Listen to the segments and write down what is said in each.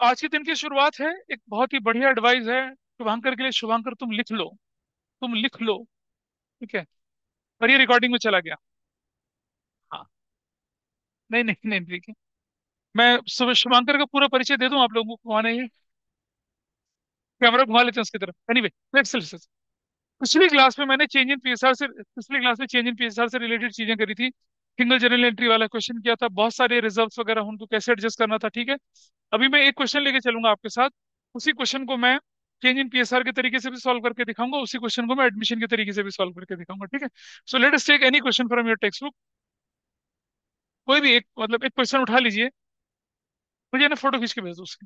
आज के दिन की शुरुआत है, एक बहुत ही बढ़िया एडवाइस है शुभांकर के लिए। शुभांकर, तुम लिख लो, तुम लिख लो। ठीक है। और ये रिकॉर्डिंग में चला गया। हाँ। नहीं नहीं नहीं, ठीक है। मैं शुभांकर का पूरा परिचय दे दूं आप लोगों को, कौन है ये। कैमरा घुमा लेते हैं उसकी तरफ। एनीवे, लेट्स पिछली क्लास में मैंने चेंज इन पीएसआर से पिछली क्लास में चेंज इन पीएसआर से रिलेटेड चीजें करी थी। सिंगल जर्नल एंट्री वाला क्वेश्चन किया था, बहुत सारे रिजर्व्स वगैरह उनको कैसे एडजस्ट करना था। ठीक है। अभी मैं एक क्वेश्चन लेके चलूंगा आपके साथ। उसी क्वेश्चन को मैं चेंज इन पीएसआर के तरीके से भी सॉल्व करके दिखाऊंगा, उसी क्वेश्चन को मैं एडमिशन के तरीके से भी सॉल्व करके दिखाऊंगा। ठीक है। So let us take any question from your textbook. कोई भी एक, मतलब एक क्वेश्चन उठा लीजिए, मुझे ना फोटो खींच के भेज दो उसकी,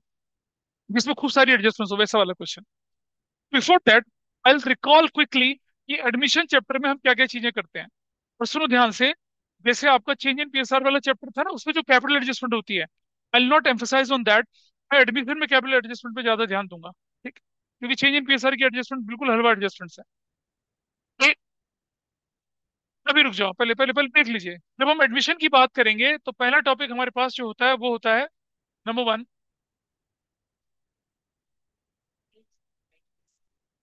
जिसमें खूब सारी एडजस्टमेंट्स हो, वैसा वाला question. Before that I will recall quickly कि एडमिशन चैप्टर में हम क्या क्या चीजें करते हैं। और सुनो ध्यान से, जैसे आपका चेंज इन पीएसआर वाला चैप्टर था ना, उसमें जो कैपिटल एडजस्टमेंट होती है, I will not emphasise on that. मैं एडमिशन में कैपिटल एडजस्टमेंट पे ज्यादा ध्यान दूंगा। ठीक। क्योंकि चेंज इन पीएसआर की एडजस्टमेंट बिल्कुल हलवा एडजस्टमेंट है। ए, अभी रुक जाओ, पहले पहले पहले देख लीजिए। जब हम एडमिशन की बात करेंगे तो पहला टॉपिक हमारे पास जो होता है वो होता है, नंबर वन,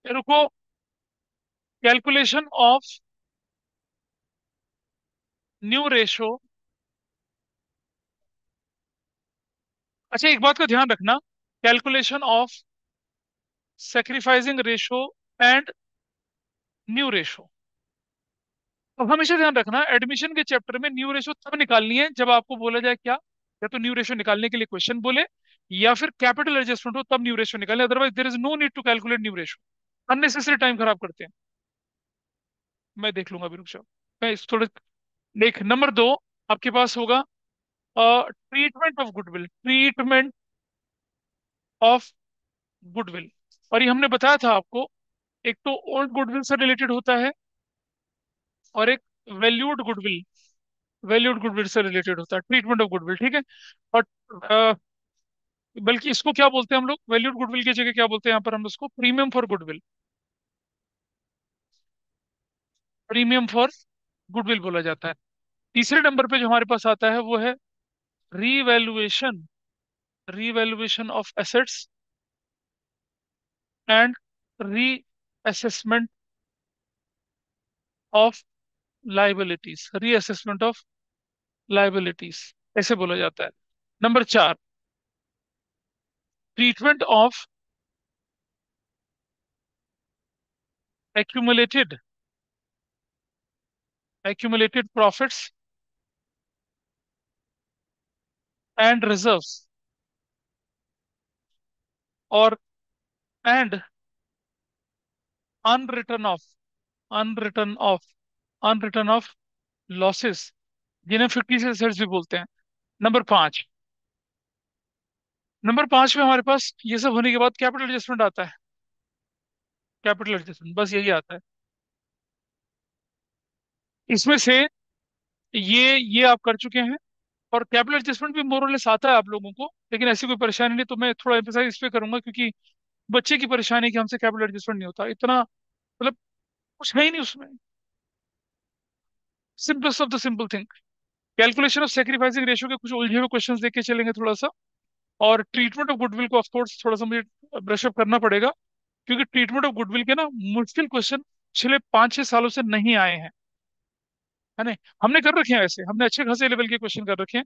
रुको, कैलकुलेशन ऑफ न्यू रेशो। अच्छा, एक बात का ध्यान रखना, calculation of sacrificing ratio and new ratio. अब हमेशा ध्यान रखना, एडमिशन के चैप्टर में न्यू रेशो तब निकालनी है जब आपको बोला जाए क्या, या तो न्यू रेशो निकालने के लिए क्वेश्चन बोले, या फिर कैपिटल एडजस्टमेंट हो तब न्यू रेशो निकाले, otherwise there is no need to calculate new ratio. Unnecessary time खराब करते हैं। मैं देख लूंगा, अभी रुक जाओ। मैं इस थोड़े देख, नंबर दो आपके पास होगा treatment of goodwill, treatment of goodwill. और ये हमने बताया था आपको, एक तो ओल्ड गुडविल से रिलेटेड होता है, और एक वैल्यूड गुडविल, वैल्यूड गुडविल से रिलेटेड होता है ट्रीटमेंट ऑफ गुडविल। ठीक है। और अ, बल्कि इसको क्या बोलते हैं हम लोग, वैल्यूड गुडविल की जगह क्या बोलते हैं यहाँ पर हम उसको, premium for goodwill. Premium for goodwill बोला जाता है। तीसरे नंबर पे जो हमारे पास आता है वो है revaluation, revaluation of assets and reassessment of liabilities, reassessment of liabilities ऐसे बोला जाता है। नंबर चार, treatment of accumulated accumulated profits and reserves, और and unwritten off, unwritten off, unwritten off losses, जिन्हें फिक्टिशियस एसेट्स भी बोलते हैं। नंबर पांच, नंबर पांच में हमारे पास ये सब होने के बाद कैपिटल एडजस्टमेंट आता है। कैपिटल एडजस्टमेंट बस यही आता है इसमें से। ये आप कर चुके हैं। और कैपिटल एडजस्टमेंट भी मोर और लेस आता है आप लोगों को, लेकिन ऐसी कोई परेशानी नहीं, तो मैं थोड़ा एम्फेसाइज इस पे करूंगा, क्योंकि बच्चे की परेशानी है कि हमसे कैपिटल एडजस्टमेंट नहीं होता इतना, मतलब कुछ है ही नहीं उसमें। Simplest of the simple thing, calculation of sacrificing ratio के कुछ उलझे हुए क्वेश्चंस देख के चलेंगे थोड़ा सा। और ट्रीटमेंट ऑफ गुडविल को ऑफ कोर्स थोड़ा सा मुझे ब्रशअप करना पड़ेगा, क्योंकि ट्रीटमेंट ऑफ गुडविल के ना मुश्किल क्वेश्चन पिछले 5-6 सालों से नहीं आए हैं, है ना। हमने कर रखे हैं, वैसे हमने अच्छे खासे लेवल के क्वेश्चन कर रखे हैं।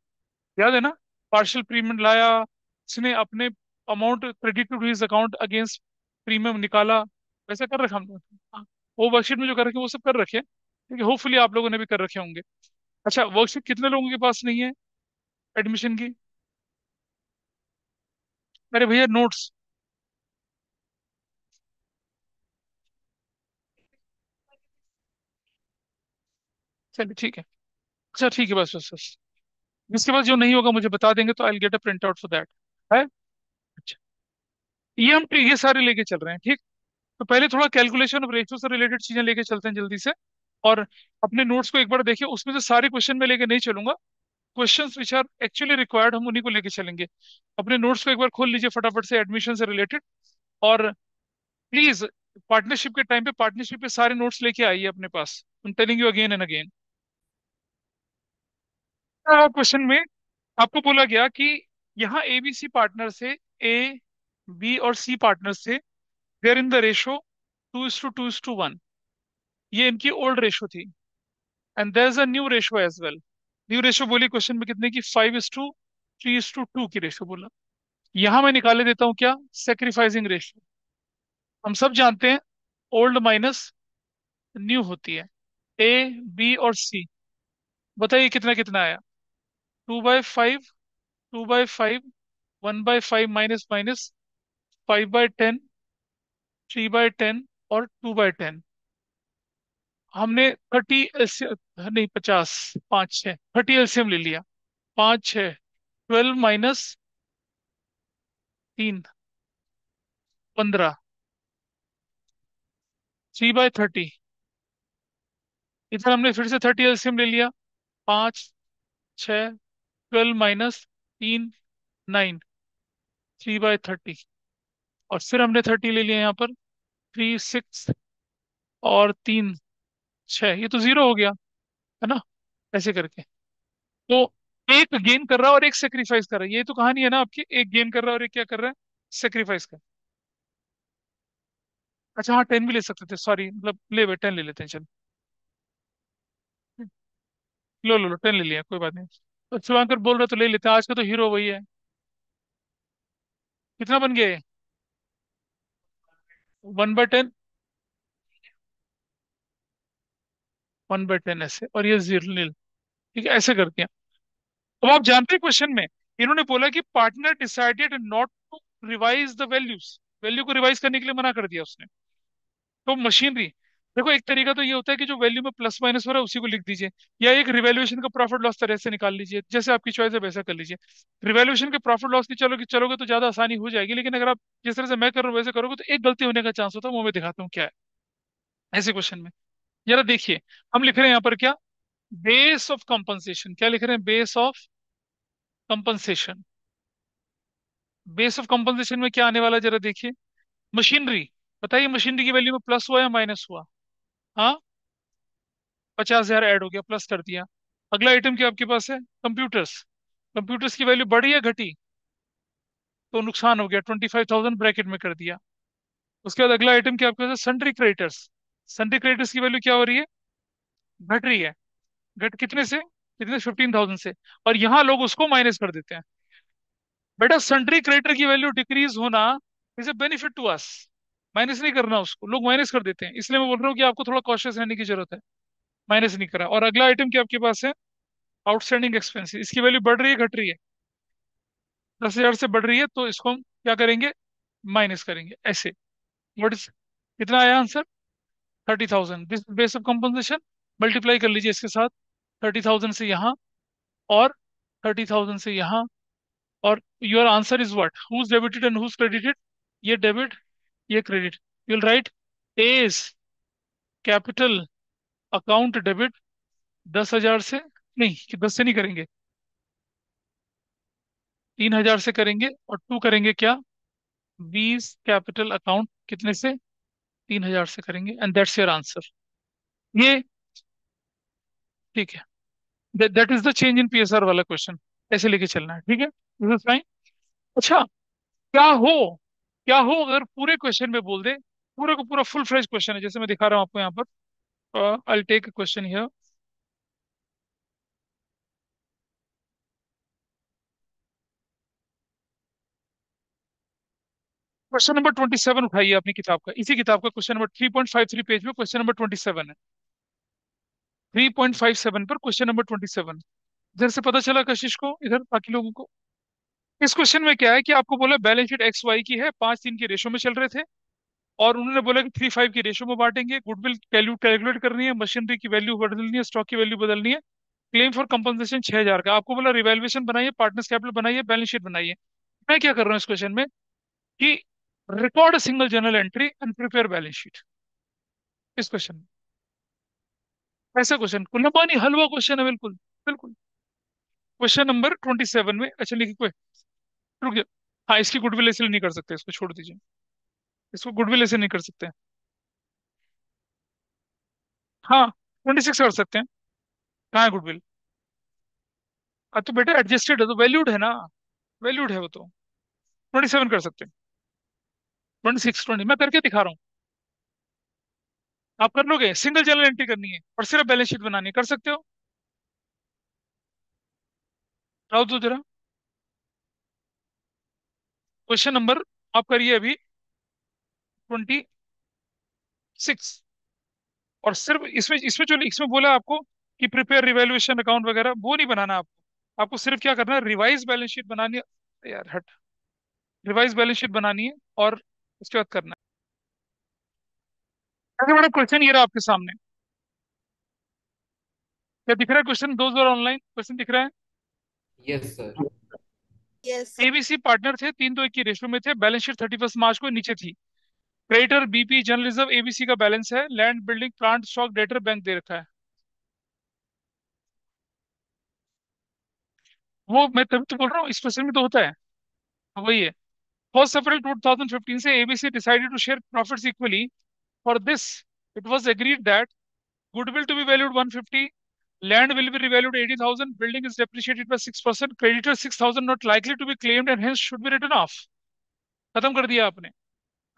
याद है ना, पार्शियल प्रीमियम लाया, उसने अपने amount credit to his account against premium निकाला, वैसे कर रखा हमने। हाँ, वो वर्कशीट में जो कर रखे हैं वो सब कर रखे हैं। ठीक है, होपफुली आप लोगों ने भी कर रखे होंगे। अच्छा, वर्कशीट कितने लोगों के पास नहीं है एडमिशन की? अरे भैया, नोट्स। चलिए ठीक है। अच्छा ठीक है, बस बस बस। इसके बाद जो नहीं होगा मुझे बता देंगे, तो I get a print out for that. है। अच्छा, ये सारे लेके चल रहे हैं, ठीक। तो पहले थोड़ा कैलकुलेशन ऑफ रेशियो से रिलेटेड चीजें लेके चलते हैं जल्दी से। और अपने नोट्स को एक बार देखिए, उसमें से सारे क्वेश्चन में लेके नहीं चलूंगा, questions which are actually required हम उन्हीं को लेके चलेंगे। अपने नोट्स को एक बार खोल लीजिए फटाफट से, एडमिशन से रिलेटेड। और प्लीज, पार्टनरशिप के टाइम पे पार्टनरशिप पे सारे नोट्स लेके आइए अपने पास, I am telling you again and again. Question में आपको बोला गया कि यहाँ एबीसी पार्टनर से, ए, बी और सी पार्टनर से, देर इन द रेशो 2:2:1। ये इनकी ओल्ड रेशो थी। And there is a new ratio as well. New ratio बोली क्वेश्चन में कितने की? 5:3:2 की रेशो बोला। यहां मैं निकाले देता हूँ क्या? Sacrificing ratio. हम सब जानते हैं ओल्ड माइनस न्यू होती है। ए, बी और सी, बताइए कितना कितना आया? 2/5, 2/5, 1/5 माइनस माइनस, 5/10, 3/10 और 2/10। हमने 30 नहीं 50, 5 6, 30 एलसीएम ले लिया। 5 6, 12 माइनस 3, 15, 3/30। इधर हमने फिर से 30 एलसीएम ले लिया। 5 6, 12 माइनस 3, 9, 3/30। और फिर हमने 30 ले लिया यहाँ पर। 3 6 और 3 6, ये तो जीरो हो गया, है ना? ऐसे करके। तो एक गेन कर रहा है और एक सेक्रीफाइस कर रहा है, ये तो कहानी है ना आपकी। एक गेन कर रहा है और एक क्या कर रहा है? सेक्रीफाइस कर। अच्छा हाँ, 10 भी ले सकते थे, सॉरी, मतलब ले 10 ले लेते हैं, चल। लो लो लो, 10 ले लिया, कोई बात नहीं। तो शिवांकर बोल रहे तो ले लेते हैं, आज का तो हीरो वही है। कितना बन गया ये? 1/10, 1/10 ऐसे, और ये जीरो नील। ठीक है, ऐसे करते हैं। अब आप जानते हैं क्वेश्चन में इन्होंने बोला कि partner decided not to revise the values. Value को रिवाइज करने के लिए मना कर दिया उसने। तो मशीनरी, देखो एक तरीका तो ये होता है कि जो वैल्यू में प्लस माइनस हो रहा है उसी को लिख दीजिए, या एक रिवैल्यूएशन का प्रॉफिट लॉस तरह से निकाल लीजिए, जैसे आपकी चॉइस है वैसा कर लीजिए। रिवैल्यूएशन के प्रॉफिट लॉस की चलोगे तो ज्यादा आसानी हो जाएगी, लेकिन अगर आप जिस तरह से मैं कर रहा हूँ वैसे करोगे तो एक गलती होने का चांस होता है, वो मैं दिखाता हूँ क्या है ऐसे क्वेश्चन में। जरा देखिए, हम लिख रहे हैं यहाँ पर क्या? Base of compensation. क्या लिख रहे हैं? Base of compensation. Base of compensation में क्या आने वाला है जरा देखिए। मशीनरी, बताइए मशीनरी की वैल्यू में प्लस हुआ या माइनस हुआ? हाँ, 50,000 ऐड हो गया, प्लस कर दिया। अगला आइटम क्या आपके पास है? कंप्यूटर्स। कंप्यूटर्स की वैल्यू बढ़ी या घटी? तो नुकसान हो गया, 25,000 ब्रैकेट में कर दिया। उसके बाद अगला आइटम क्या आपके पास है? Sundry creditors. सन्ड्री क्रेडिटर्स की वैल्यू क्या हो रही है? घट रही है। घट कितने से कितने? 15,000 से। और यहाँ लोग उसको माइनस कर देते हैं। बेटा सन्ड्री क्रेडिटर की वैल्यू डिक्रीज होना is a benefit to us. Minus नहीं करना उसको, लोग माइनस कर देते हैं, इसलिए मैं बोल रहा हूँ कि आपको थोड़ा कॉशियस रहने की जरूरत है। माइनस नहीं करा। और अगला आइटम क्या आपके पास है? Outstanding expenses. इसकी वैल्यू बढ़ रही है घट रही है? 10,000 से बढ़ रही है, तो इसको हम क्या करेंगे? माइनस करेंगे ऐसे। व्हाट इज, कितना आया answer? 30,000। This base of compensation. Multiply कर लीजिए इसके साथ। 30,000 से यहाँ, और 30,000 से यहाँ। और your answer is what? Whose debited and whose credited? ये डेबिट, ये credit. You will write as capital account debit 10,000 से, नहीं कि 10 से नहीं करेंगे, 3,000 से करेंगे, और टू करेंगे क्या? 20 कैपिटल अकाउंट कितने से? 3,000 से करेंगे, एंड दैट्स योर आंसर। ये ठीक है। That is the change in PSR वाला क्वेश्चन। ऐसे लेके चलना है, ठीक है, दिस इज फाइन। अच्छा, क्या हो, क्या हो अगर पूरे क्वेश्चन में बोल दे, पूरे को पूरा फुल फ्लेज क्वेश्चन है जैसे मैं दिखा रहा हूँ आपको यहाँ पर। I take question here. Question number 27 उठाइए अपनी किताब का, इसी किताब का क्वेश्चन नंबर 3.53 पेज में क्वेश्चन नंबर 27 है। 3.57 पर क्वेश्चन नंबर 27। इधर से पता चला कशिश को, इधर बाकी लोगों को। इस क्वेश्चन में क्या है कि आपको बोला बैलेंस शीट XY की है, 5:3 के रेशो में चल रहे थे, और उन्होंने बोला कि 3:5 की रेशो में बांटेंगे। गुडविल कैलकुलेट करनी है, मशीनरी की वैल्यू बदलनी है, स्टॉक की वैल्यू बदलनी है। क्लेम फॉर कंपनसेशन 6,000 का। आपको बोला रिवैल्यूएशन बनाइए, पार्टनर्स कैपिटल बनाइए, बैलेंस शीट बनाइए। मैं क्या कर रहा हूँ इस क्वेश्चन में कि record single journal entry and prepare balance sheet. इस क्वेश्चन में ऐसा क्वेश्चन कुल्लबानी हलवा क्वेश्चन है, बिल्कुल बिल्कुल। क्वेश्चन नंबर 27 में, अच्छा लिखिए कोई, रुक जाओ। हाँ, इसकी गुडविल ऐसे नहीं कर सकते, इसको छोड़ दीजिए। इसको गुडविल ऐसे नहीं कर सकते। हाँ, 26 कर सकते हैं। कहाँ है गुडविल? तो बेटा एडजस्टेड है तो वैल्यूड है ना। वैल्यूड है वो तो। 27 कर सकते हैं। 26, 20 मैं करके दिखा रहा हूँ। आप कर लोगे? सिंगल जर्नल एंट्री करनी है और सिर्फ बैलेंस शीट बनानी है, कर सकते हो? आओ तो जरा। क्वेश्चन नंबर आप करिए अभी 26। और सिर्फ इसमें इसमें जो इसमें बोला आपको कि प्रिपेयर रिवैल्यूएशन अकाउंट वगैरह, वो नहीं बनाना आपको। आपको सिर्फ क्या करना है, रिवाइज बैलेंस शीट बनानी है। यार हट। रिवाइज बैलेंस शीट बनानी है और उसके बाद करना है। सबसे बड़ा क्वेश्चन ये रहा आपके सामने। क्या दिख रहा है क्वेश्चन? दोस्त और ऑनलाइन क्वेश्चन दिख रहा है? Yes sir. Yes. ABC partner थे, 3:1 की रेशो में थे, बैलेंस शीट 31 मार्च को नीचे थी। Creditor BP general reserve ABC का बैलेंस है, land building plant stock debtor bank दे रखा है। वो मैं तभी तो बोल रहा हूँ, इस क्वेश्चन में तो होता है। वही है। 1 अप्रैल 2015 से ABC decided to share profits equally. For this it was agreed that goodwill to be valued 150, land will be revalued 80,000, building is depreciated by 6%, creditor 6,000 not likely to be claimed and hence should be written off. खत्म कर दिया आपने।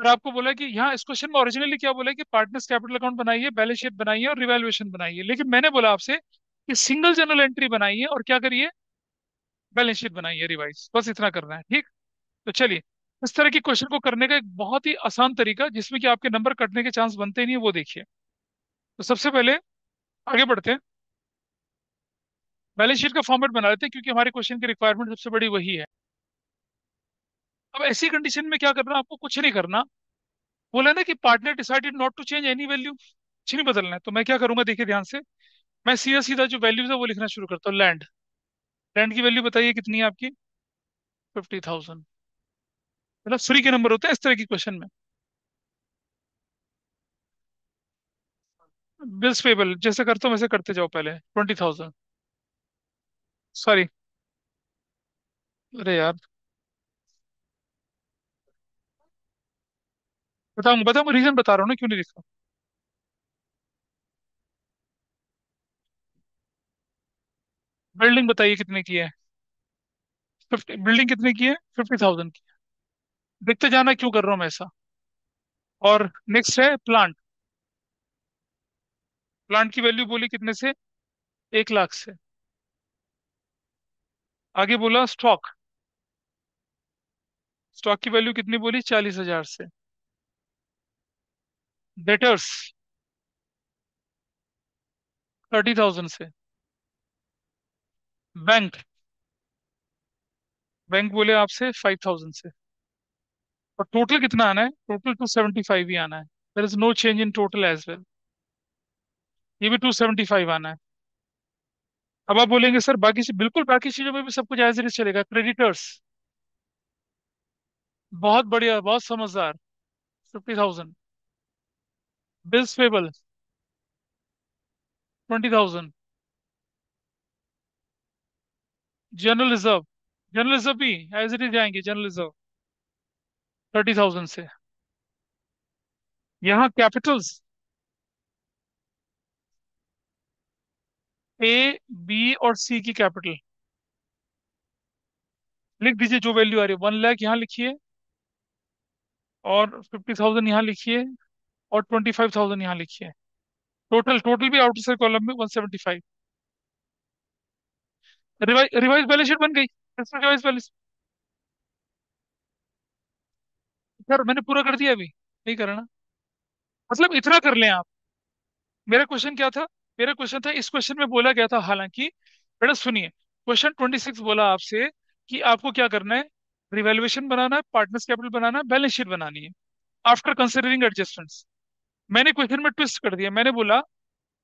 और आपको बोला कि यहाँ इस क्वेश्चन में ओरिजिनली क्या बोला है कि पार्टनर्स कैपिटल अकाउंट बनाइए, बैलेंस शीट बनाइए और रिवैल्यूएशन बनाइए, लेकिन मैंने बोला आपसे कि सिंगल जर्नल एंट्री बनाइए और क्या करिए, बैलेंस शीट बनाइए रिवाइज, बस इतना करना है, ठीक। तो चलिए, इस तरह की क्वेश्चन को करने का एक बहुत ही आसान तरीका जिसमें कि आपके नंबर कटने के चांस बनते ही नहीं है, वो देखिए। तो सबसे पहले आगे बढ़ते हैं। बैलेंस शीट का फॉर्मेट बना लेते हैं क्योंकि हमारे क्वेश्चन की रिक्वायरमेंट सबसे बड़ी वही है। अब ऐसी कंडीशन में क्या करना, आपको कुछ नहीं करना। बोला ना कि partner decided not to change any value, कुछ नहीं बदलना है। तो मैं क्या करूंगा, देखिए ध्यान से। मैं सीधा सीधा जो वैल्यूज है वो लिखना शुरू करता हूँ। लैंड, लैंड की वैल्यू बताइए कितनी है आपकी? 50,000। मतलब फ्री के नंबर होते हैं इस तरह की क्वेश्चन में। बिल्स पेबल जैसे करता हूँ वैसे करते जाओ, पहले 20,000। सॉरी। अरे यार, बताऊँ बताऊँ, रीजन बता रहा हूँ ना क्यों नहीं लिखा। बिल्डिंग बताइए कितने की है? 50। बिल्डिंग कितने की है? 50,000 की। देखते जाना क्यों कर रहा हूँ मैं ऐसा। और नेक्स्ट है प्लांट। प्लांट की वैल्यू बोली कितने से? 1 लाख से। आगे बोला स्टॉक। स्टॉक की वैल्यू कितनी बोली? 40,000 से। डेटर्स 30,000 से। बैंक, बैंक बोले आपसे 5,000 से। और टोटल कितना आना है? टोटल 275 ही आना है। There is no change in total as well. ये भी 275 आना है। अब आप बोलेंगे सर बाकी से, बिल्कुल बाकी चीजों में भी सब कुछ एज इट इज चलेगा। क्रेडिटर्स, बहुत बढ़िया, बहुत समझदार। 50,000। Bills payable 20,000। General reserve, general reserve भी एज इट इज जाएंगे। जनरल रिजर्व 30,000 से। यहाँ कैपिटल्स ए, बी और सी की कैपिटल लिख दीजिए। जो वैल्यू आ रही है 1 लाख यहाँ लिखिए, और 50,000 यहाँ लिखिए, और 25,000 यहाँ लिखिए। टोटल, टोटल भी आउटर साइड कॉलम में 175। रिवाइज, रिवाइज बैलेंस शीट बन गई। Revise balance. सर मैंने पूरा कर दिया, अभी नहीं करना। मतलब इतना कर लें आप। मेरा क्वेश्चन क्या था? मेरा क्वेश्चन था, इस क्वेश्चन में बोला गया था हालांकि, बेटा सुनिए, क्वेश्चन 26 बोला आपसे कि आपको क्या करना है, रिवैल्यूएशन बनाना है, पार्टनर्स कैपिटल बनाना है, बैलेंस शीट बनानी है आफ्टर कंसिडरिंग एडजस्टमेंट्स। मैंने क्वेश्चन में ट्विस्ट कर दिया, मैंने बोला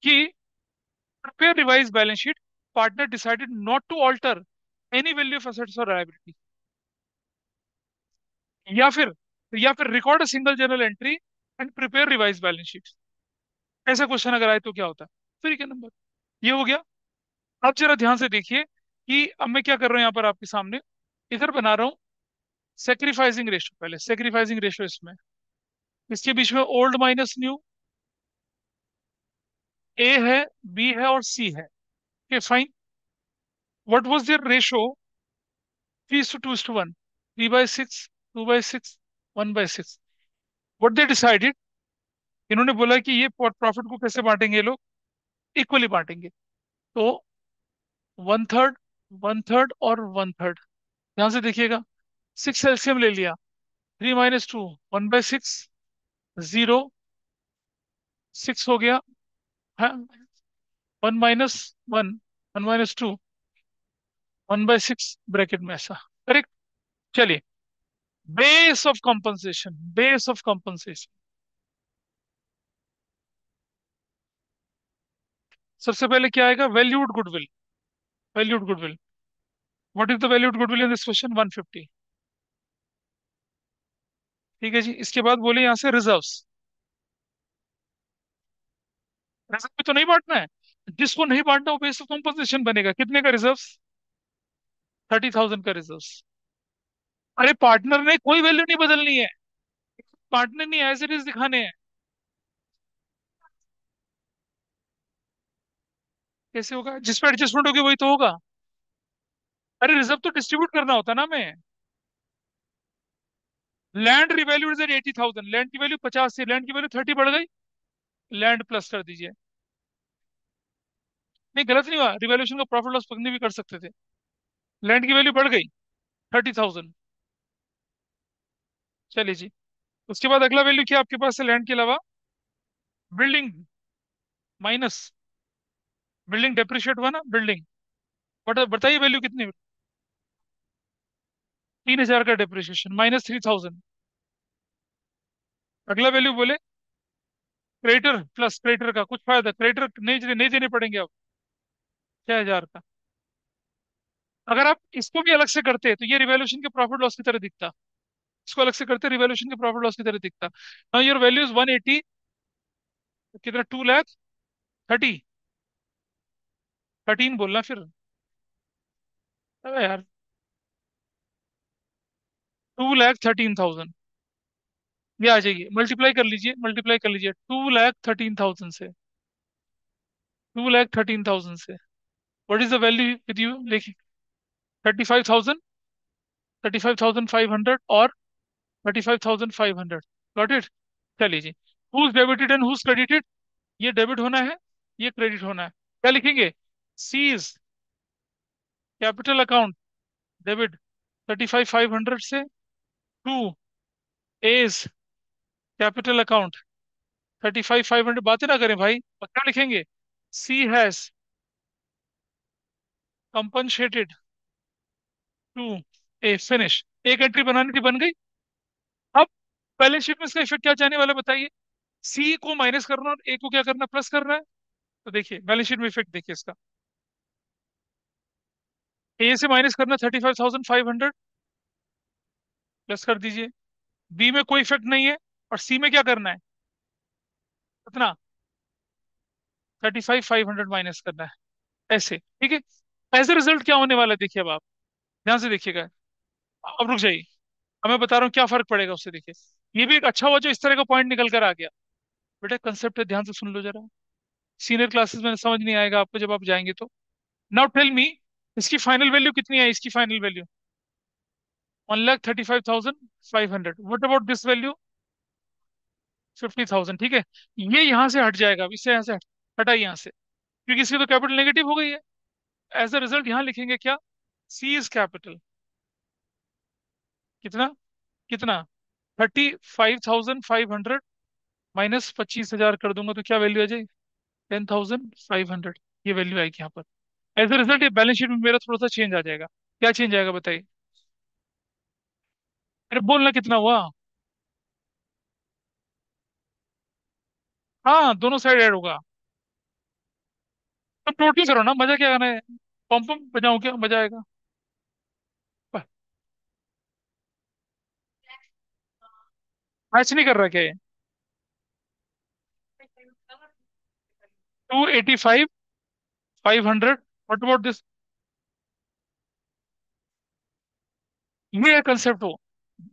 कि prepare revise balance sheet, partner decided not to alter any value of assets और लायबिलिटी, या फिर record a single journal entry and prepare revise balance sheet. ऐसा क्वेश्चन अगर आए तो क्या होता है? फ्री के नंबर। ये हो गया। अब जरा ध्यान से देखिए कि अब मैं क्या कर रहा हूं यहाँ पर आपके सामने। इधर बना रहा हूँ सेक्रीफाइसिंग रेशो। पहले सेक्रीफाइसिंग रेशो इसमें, इसके बीच में ओल्ड माइनस न्यू, ए है, बी है और सी है। Okay fine. What was their ratio 3:2:1, 3/6, 2/6, 1/6। What they decided, इन्होंने बोला कि ये प्रॉफिट को कैसे बांटेंगे ये लोग, इक्वली बांटेंगे। तो 1/3, 1/3 और 1/3। ध्यान से देखिएगा, 6 एलसीएम ले लिया, 3 - 2, 1/6, 0, 6 हो गया है, 1 - 1, 1 - 2, 1/6 ब्रैकेट में ऐसा। करेक्ट। चलिए, base of compensation, base of compensation. सबसे पहले क्या आएगा, valued goodwill. Valued goodwill, what is the valued goodwill in this question, 150। ठीक है जी, इसके बाद बोले यहाँ से रिजर्व्स। रिजर्व भी तो नहीं बांटना है, जिसको नहीं बांटना वो बेस ऑफ कंपनसेशन बनेगा। कितने का रिजर्व्स, 30,000 का रिजर्व्स। अरे पार्टनर ने कोई वैल्यू नहीं बदलनी है, पार्टनर नहीं, एज इट इज दिखाने हैं। कैसे होगा, जिस पे एडजस्टमेंट होगी वही तो होगा। अरे रिजर्व तो डिस्ट्रीब्यूट करना होता ना हमें। लैंड रिवैल्यूड एट 80,000, लैंड की वैल्यू 50 थी, लैंड की वैल्यू 30 बढ़ गई, लैंड प्लस कर दीजिए। नहीं, गलत नहीं हुआ, रिवैल्यूएशन का प्रॉफिट लॉस पकड़ने भी कर सकते थे। लैंड की वैल्यू बढ़ गई 30,000। चलिए जी, उसके बाद अगला वैल्यू क्या आपके पास है लैंड के अलावा, बिल्डिंग माइनस, बिल्डिंग डेप्रिशिएट हुआ ना, बिल्डिंग। बट बताइए वैल्यू कितनी, 3,000 का डेप्रिशिएशन, -3,000। अगला वैल्यू बोले क्रेडिटर प्लस, क्रेडिटर का कुछ फायदा, क्रेडिटर नहीं देने पड़ेंगे अब, 6,000 का। अगर आप इसको भी अलग से करते तो ये रिवैल्यूएशन के प्रॉफिट लॉस की तरह दिखता, इसको अलग से करते रिवैल्यूएशन के प्रॉफिट लॉस की तरह दिखता। नाउ योर वैल्यू इज 180, कितना, 2,30,000, 13 बोलना फिर। अबे यार, 2,13,000, ये आ जाएगी, मल्टीप्लाई कर लीजिए 2,13,000 से, 2,13,000 से। What is the value with you, देखिए, 35,000, 35,500 और 35,500। Got it. चलिए जी, whose debited and whose credited, ये डेबिट होना है, ये क्रेडिट होना है। क्या लिखेंगे, C is capital account, debit 35,500 से, टू एज कैपिटल अकाउंट 35,500। बातें ना करें भाई, और क्या लिखेंगे, C has compensated to A finish. एक एंट्री बनानी थी, बन गई। अब बैलेंस शीट में इसका इफेक्ट क्या जाने वाला है, बताइए। सी को माइनस करना और ए को क्या करना, प्लस करना है। तो देखिए बैलेंस शीट में इफेक्ट देखिए इसका, ए से माइनस करना 35,500, प्लस कर दीजिए। बी में कोई इफेक्ट नहीं है, और सी में क्या करना है, कितना, 35,500 माइनस करना है, ऐसे। ठीक है, एज ए रिजल्ट क्या होने वाला है, देखिए अब आप ध्यान से देखिएगा। अब रुक जाइए, अब मैं बता रहा हूँ क्या फर्क पड़ेगा उससे, देखिए। ये भी एक अच्छा हुआ जो इस तरह का पॉइंट निकल कर आ गया। बेटा कंसेप्ट है, ध्यान से सुन लो जरा, सीनियर क्लासेस में समझ नहीं आएगा आपको जब आप जाएंगे तो। नाउ टेल मी, इसकी फाइनल वैल्यू कितनी है, इसकी final value 1,35,500। What about this value, 50,000। ठीक है, ये यहाँ से हट जाएगा, अब इससे यहाँ से हटाइए यहाँ से, क्योंकि इसकी तो कैपिटल नेगेटिव हो गई है। एज अ रिजल्ट यहाँ लिखेंगे क्या, सी इज कैपिटल, कितना, कितना, 35,500 माइनस 25,000 कर दूंगा तो क्या वैल्यू आ जाएगी, 10,500। ये वैल्यू आएगी यहाँ पर। एज अ रिजल्ट ये बैलेंस शीट में मेरा थोड़ा सा चेंज आ जाएगा। क्या चेंज आएगा बताइए, अरे बोलना कितना हुआ। हाँ, दोनों साइड ऐड होगा। तो टोटल करो ना, मजा क्या आना है, पम पम बजाऊं क्या, मजा आएगा। मैच नहीं कर रहा क्या ये, 285,500, व्हाट अबाउट दिस। ये है कंसेप्ट हो,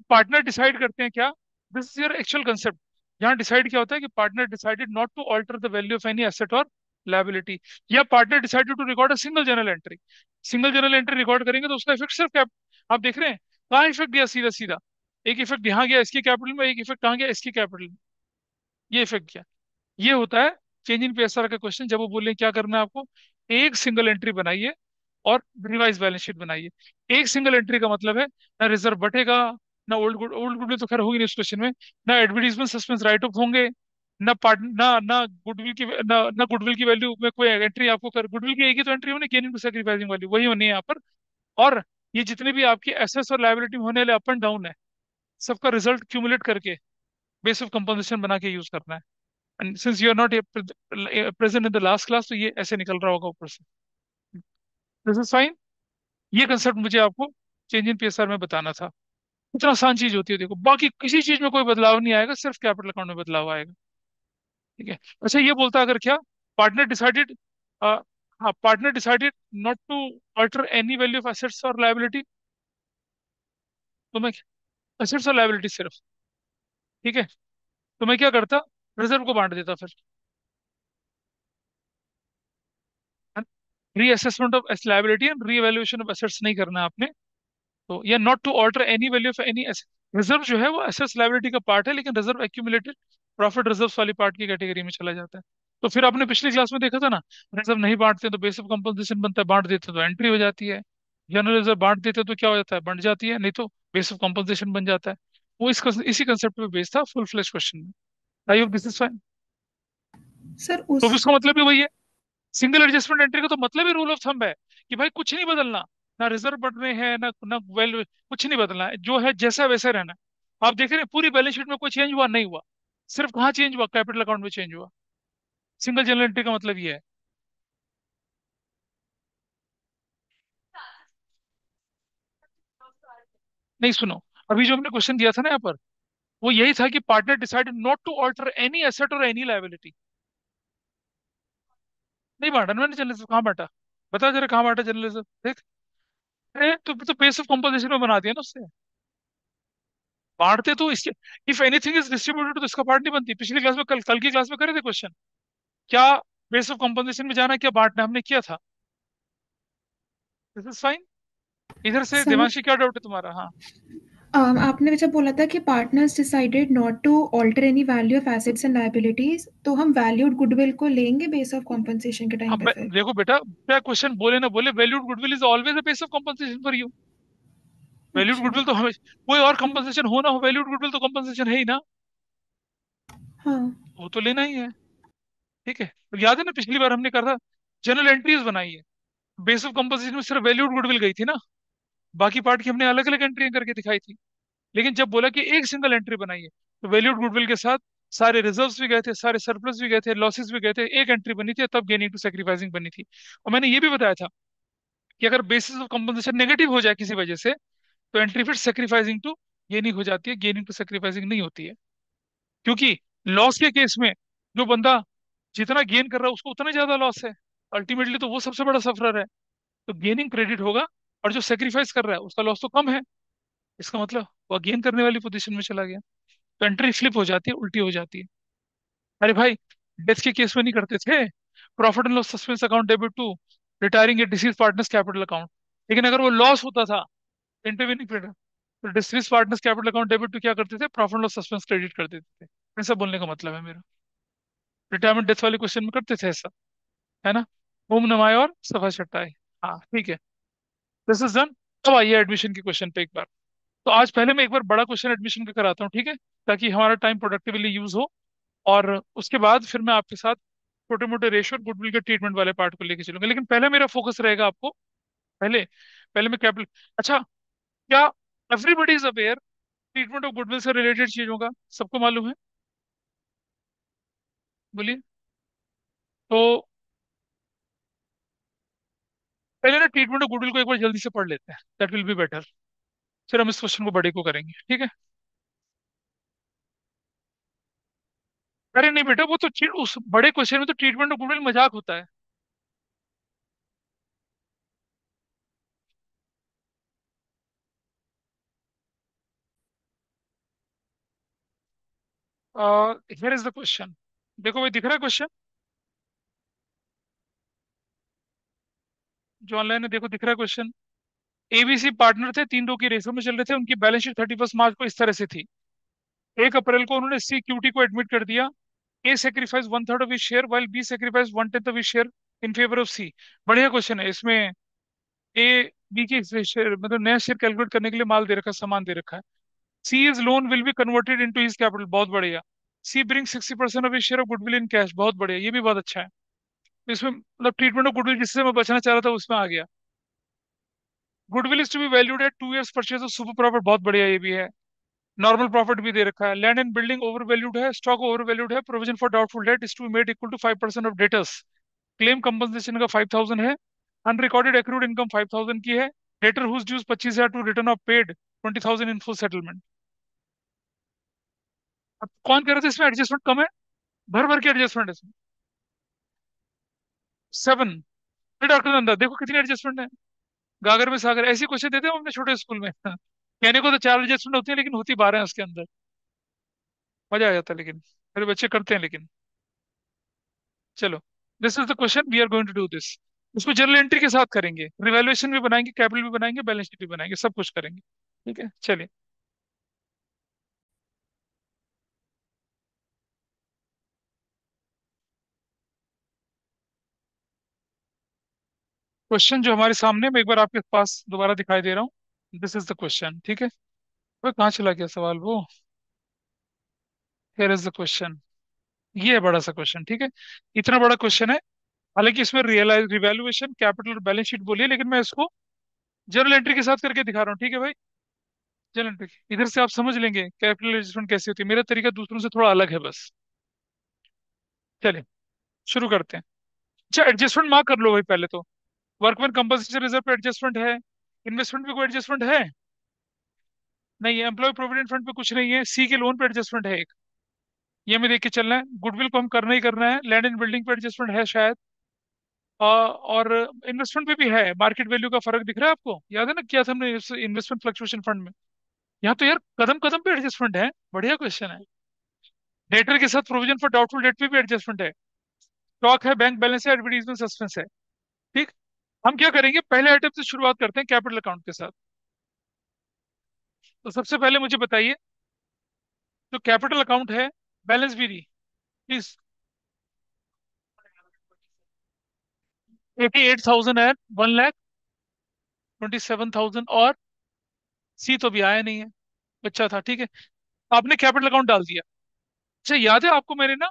पार्टनर डिसाइड करते हैं क्या, this is your actual concept. यहाँ डिसाइड क्या होता है कि partner decided not to alter the value of any asset और लायबिलिटी, या partner decided to record a single journal entry. Single journal entry record करेंगे तो उसका इफेक्ट सिर्फ आप देख रहे हैं कहाँ इफेक्ट गया सीधा सीधा। एक इफेक्ट यहाँ गया इसकी कैपिटल में, एक इफेक्ट कहाँ गया इसकी कैपिटल में, ये इफेक्ट गया। ये होता है चेंज इन पीएसआर का क्वेश्चन, जब वो बोले क्या करना है आपको, एक सिंगल एंट्री बनाइए और रिवाइज बैलेंस शीट बनाइए। एक सिंगल एंट्री का मतलब है ना रिजर्व बटेगा, ना ओल्ड गुडविल तो खैर होगी नहीं उस क्वेश्चन में, ना एडवर्टीजमेंट सस्पेंस राइट ऑफ होंगे, ना पार्ट ना गुडविल की ना गुडविल की वैल्यू में कोई एंट्री आपको कर, गुडविल की एक ही तो एंट्री होनी, गेनिंग टू सेक्रीफाइसिंग वाली वही होनी है यहाँ पर। और ये जितने भी आपकी एसेट्स और लायबिलिटी होने वाले अप एंड डाउन है, सबका रिजल्ट क्यूमुलेट करके बेस ऑफ कंपोजिशन बना के यूज करना है। And since you are not present in the last class, तो ये ऐसे निकल रहा होगा ऊपर से। This is fine. ये कंसेप्ट मुझे आपको चेंज इन पीएसआर में बताना था। इतना आसान चीज होती है, देखो बाकी किसी चीज में कोई बदलाव नहीं आएगा, सिर्फ कैपिटल अकाउंट में बदलाव आएगा। ठीक है। अच्छा ये बोलता अगर क्या, पार्टनर डिसाइडेड, हाँ partner decided not to alter any value of assets और लायबिलिटी, तो मैं एसेट्स और लायबिलिटी सिर्फ, ठीक है, तो मैं क्या करता, रिजर्व को बांट देता फिर, reassessment of liability and revaluation of assets नहीं करना आपने। तो या not to alter any value of any asset, reserve जो है वो एसेट्स लायबिलिटी का पार्ट है, लेकिन रिजर्व एक्यूमुलेटेड प्रॉफिट रिजर्व्स वाली पार्ट की कैटेगरी में चला जाता है। तो फिर आपने पिछली क्लास में देखा था ना, रिजर्व नहीं बांटते तो बेस ऑफ कंपनसेशन बनता है, बांट देते तो एंट्री हो जाती है। जनरल रिजर्व बांट देते तो क्या हो जाता है, बंट जाती है, नहीं तो बेस ऑफ कंपनसेशन बन जाता है। वो इसी कंसेप्ट पे बेस्ड था फुल फ्लेश क्वेश्चन में। आई hope this is fine. Sir तो उस भी उसका मतलब भी वही है, सिंगल एडजस्टमेंट एंट्री का तो मतलब ही रूल ऑफ थंब है कि भाई कुछ नहीं बदलना, ना रिजर्व बढ़ने हैं ना ना वैल्यू, कुछ नहीं बदलना है, जो है जैसा वैसा रहना है। आप देख रहे हैं पूरी बैलेंस शीट में कोई चेंज हुआ नहीं हुआ, सिर्फ कहाँ चेंज हुआ, कैपिटल अकाउंट में चेंज हुआ। सिंगल जनरल एंट्री का मतलब ये है। नहीं सुनो, अभी जो हमने क्वेश्चन दिया था ना यहाँ पर, वो यही था कि partner decided not to alter any asset और एनी लायबिलिटी। नहीं बांटा ना मैंने जनरल रिजर्व, कहाँ बांटा, बता जरा कहाँ बांटा जनरल रिजर्व देख। अरे तो बेस ऑफ कंपोजिशन में बना दिया ना उससे, बांटते तो इसके, इफ एनीथिंग इज डिस्ट्रीब्यूटेड तो इसका पार्ट नहीं बनती। पिछली क्लास में, कल कल की क्लास में करे थे क्वेश्चन, क्या बेस ऑफ कंपोजिशन में जाना है, क्या बांटना है, हमने किया था। This is fine. इधर से सर देवांशी क्या डाउट है तुम्हारा, हाँ। आपने जब बोला था कि partners decided not to alter any value of assets and liabilities, तो हम वैल्यूड गुडविल को लेंगे बेस ऑफ कॉम्पनसेशन के टाइम अब पे फिर? देखो बेटा, क्या क्वेश्चन बोले ना बोले, valued goodwill is always a base of compensation for you. Valued अच्छा। गुडविल तो हमें, कोई और कंपनसेशन हो ना हो, वैल्यूड गुडविल तो कंपनसेशन है ही ना, हाँ। वो तो लेना ही है। ठीक है, तो याद है ना पिछली बार हमने कहा था, जनरल एंट्रीज बनाई है, बेस ऑफ कंपनसेशन में सिर्फ वैल्यूड गुडविल गई थी ना, बाकी पार्ट की हमने अलग अलग एंट्री करके दिखाई थी। लेकिन जब बोला कि एक सिंगल एंट्री बनाइए, तो वैल्यूड गुडविल के साथ सारे रिजर्व्स भी गए थे, सारे सरप्लस भी गए थे, लॉसेस भी गए थे, एक एंट्री बनी थी, तब गेनिंग टू सेक्रीफाइसिंग बनी थी। और मैंने ये भी बताया था कि अगर बेसिस ऑफ कंपनसेशन नेगेटिव हो जाए किसी वजह से, तो एंट्री फिर सेक्रीफाइसिंग टू गेनिंग हो जाती है, गेनिंग टू सेक्रीफाइसिंग नहीं होती है। क्योंकि लॉस के केस में जो बंदा जितना गेन कर रहा है उसको उतना ज्यादा लॉस है, अल्टीमेटली तो वो सबसे बड़ा सफरर है। तो गेनिंग क्रेडिट होगा, और जो सेक्रीफाइस कर रहा है उसका लॉस तो कम है, इसका मतलब वह गेन करने वाली पोजीशन में चला गया। तो एंट्री फ्लिप हो जाती है, उल्टी हो जाती है। अरे भाई, डेथ के केस में नहीं करते थे, profit and loss suspense account debit to retiring a deceased partners capital account, लेकिन अगर वो लॉस होता था, इंटरवीनिंग पीरियड, तो deceased partners capital account debit to क्या करते थे, profit and loss suspense credit कर देते थे। ऐसा बोलने का मतलब है मेरा, रिटायरमेंट डेथ वाले क्वेश्चन में करते थे ऐसा, है ना। ओम नमाय और सभा चट्टाई। हाँ ठीक है, दिस इज डन। अब आइए एडमिशन के क्वेश्चन पे एक बार। तो आज पहले मैं एक बार बड़ा क्वेश्चन एडमिशन का कराता हूँ, ठीक है, ताकि हमारा टाइम प्रोडक्टिवली यूज हो। और उसके बाद फिर मैं आपके साथ छोटे मोटे रेशियो और गुडविल के ट्रीटमेंट वाले पार्ट को लेके चलूंगा, लेकिन पहले मेरा फोकस रहेगा आपको, पहले पहले मैं कैपिटल। अच्छा, क्या everybody is aware treatment of goodwill से रिलेटेड चीजों का, सबको मालूम है, बोलिए। तो पहले ना ट्रीटमेंट ऑफ गुडविल को एक बार जल्दी से पढ़ लेते हैं, दैट विल बी बेटर। फिर हम इस क्वेश्चन को बड़े को करेंगे, ठीक है। अरे नहीं बेटा, वो तो उस बड़े क्वेश्चन में तो ट्रीटमेंट ऑफ गुडविल मजाक होता है। Here is the question. देखो भाई, दिख रहा है क्वेश्चन जो ऑनलाइन है, देखो दिख रहा है क्वेश्चन। एबीसी पार्टनर थे, 3-2 की रेशो में चल रहे थे, उनकी बैलेंस शीट 31 मार्च को इस तरह से थी। 1 अप्रैल को उन्होंने सी क्यूटी को एडमिट कर दिया। A sacrifice 1/3 of his share while B sacrifice 1/10 of his share in favour of C. बढ़िया क्वेश्चन है इसमें। ए बी की शेयर मतलब नया शेयर कैलकुलेट करने के लिए माल दे रखा है, सामान दे रखा है। C is loan will be converted into his capital, बहुत बढ़िया। C bring 60% of his share of goodwill in cash, बहुत बढ़िया, ये भी बहुत अच्छा है। तो इसमें मतलब ट्रीटमेंट ऑफ गुडविल जिससे मैं बचना चाह रहा था उसमें आ गया। Goodwill is to be valued at 2 years purchase of super profit, बहुत बढ़िया ये भी है। नॉर्मल प्रॉफिट भी दे रखा है। Land and building over valued है, स्टॉक ओवर वैल्यूड है। Provision for doubtful debt is to made equal to 5% of debtors. Claim compensation का 5,000 है। अनरिकॉर्डेड एक्रूड इनकम 5,000 की है। Debtor whose dues 25,000 to written off paid 20,000 in full settlement. अब कौन कह रहे थे इसमें एडजस्टमेंट कम है? भर भर के एडजस्टमेंट है इसमें। 7। डॉक्टर नंदा देखो कितनी एडजस्टमेंट है। गागर में सागर, ऐसी क्वेश्चन देते हैं हम अपने छोटे स्कूल में। कहने को तो 4 एडजस्टमेंट होती है लेकिन होती 12 है उसके अंदर। मजा आ जाता है लेकिन मेरे बच्चे करते हैं लेकिन। चलो, this is the question we are going to do this. इसको जर्नल एंट्री के साथ करेंगे, रिवैल्यूएशन भी बनाएंगे, कैपिटल भी बनाएंगे, बैलेंस शीट भी बनाएंगे, सब कुछ करेंगे। ठीक है, चलिए। क्वेश्चन जो हमारे सामने, मैं एक बार आपके पास दोबारा दिखाई दे रहा हूँ। दिस इज द क्वेश्चन, ठीक है। वो कहाँ चला गया सवाल वो? Here is the question. ये है बड़ा सा क्वेश्चन, ठीक है। इतना बड़ा क्वेश्चन है। हालांकि इसमें रियलाइज रिवैल्यूएशन कैपिटल और बैलेंस शीट बोलिए, लेकिन मैं इसको जर्नल एंट्री के साथ करके दिखा रहा हूँ, ठीक है भाई। जर्नल एंट्री इधर से आप समझ लेंगे कैपिटल एडजस्टमेंट कैसी होती है, मेरा तरीका दूसरों से थोड़ा अलग है बस। चलिए, शुरू करते हैं। अच्छा, एडजस्टमेंट मार्क कर लो भाई पहले तो। वर्कमैन कंपनसेशन रिजर्व पे एडजस्टमेंट है। इन्वेस्टमेंट पे कोई एडजस्टमेंट है? नहीं है। एम्प्लॉय प्रोविडेंट फंड पे कुछ नहीं है। सी के लोन पे एडजस्टमेंट है एक, ये हमें देख के चलना है। गुडविल को हम करना ही करना है। लैंड एंड बिल्डिंग पे एडजस्टमेंट है शायद। और इन्वेस्टमेंट पे भी है। मार्केट वैल्यू का फर्क दिख रहा है आपको? याद है ना, किया था हमने इन्वेस्टमेंट फ्लक्चुएशन फंड में। यहाँ तो यार कदम कदम पे एडजस्टमेंट है। बढ़िया क्वेश्चन है। डेटर के साथ प्रोविजन फॉर डाउटफुल डेट पे भी एडजस्टमेंट है। स्टॉक है, बैंक बैलेंस है, एडवर्टीजमेंट सस्पेंस है। ठीक। हम क्या करेंगे, पहले आइटम से शुरुआत करते हैं, कैपिटल अकाउंट के साथ। तो सबसे पहले मुझे बताइए, जो कैपिटल अकाउंट है, बैलेंस भी दी प्लीज। 88,000 है, 1,27,000, और सी तो भी आया नहीं है, बच्चा था, ठीक है। आपने कैपिटल अकाउंट डाल दिया। अच्छा, याद है आपको मैंने ना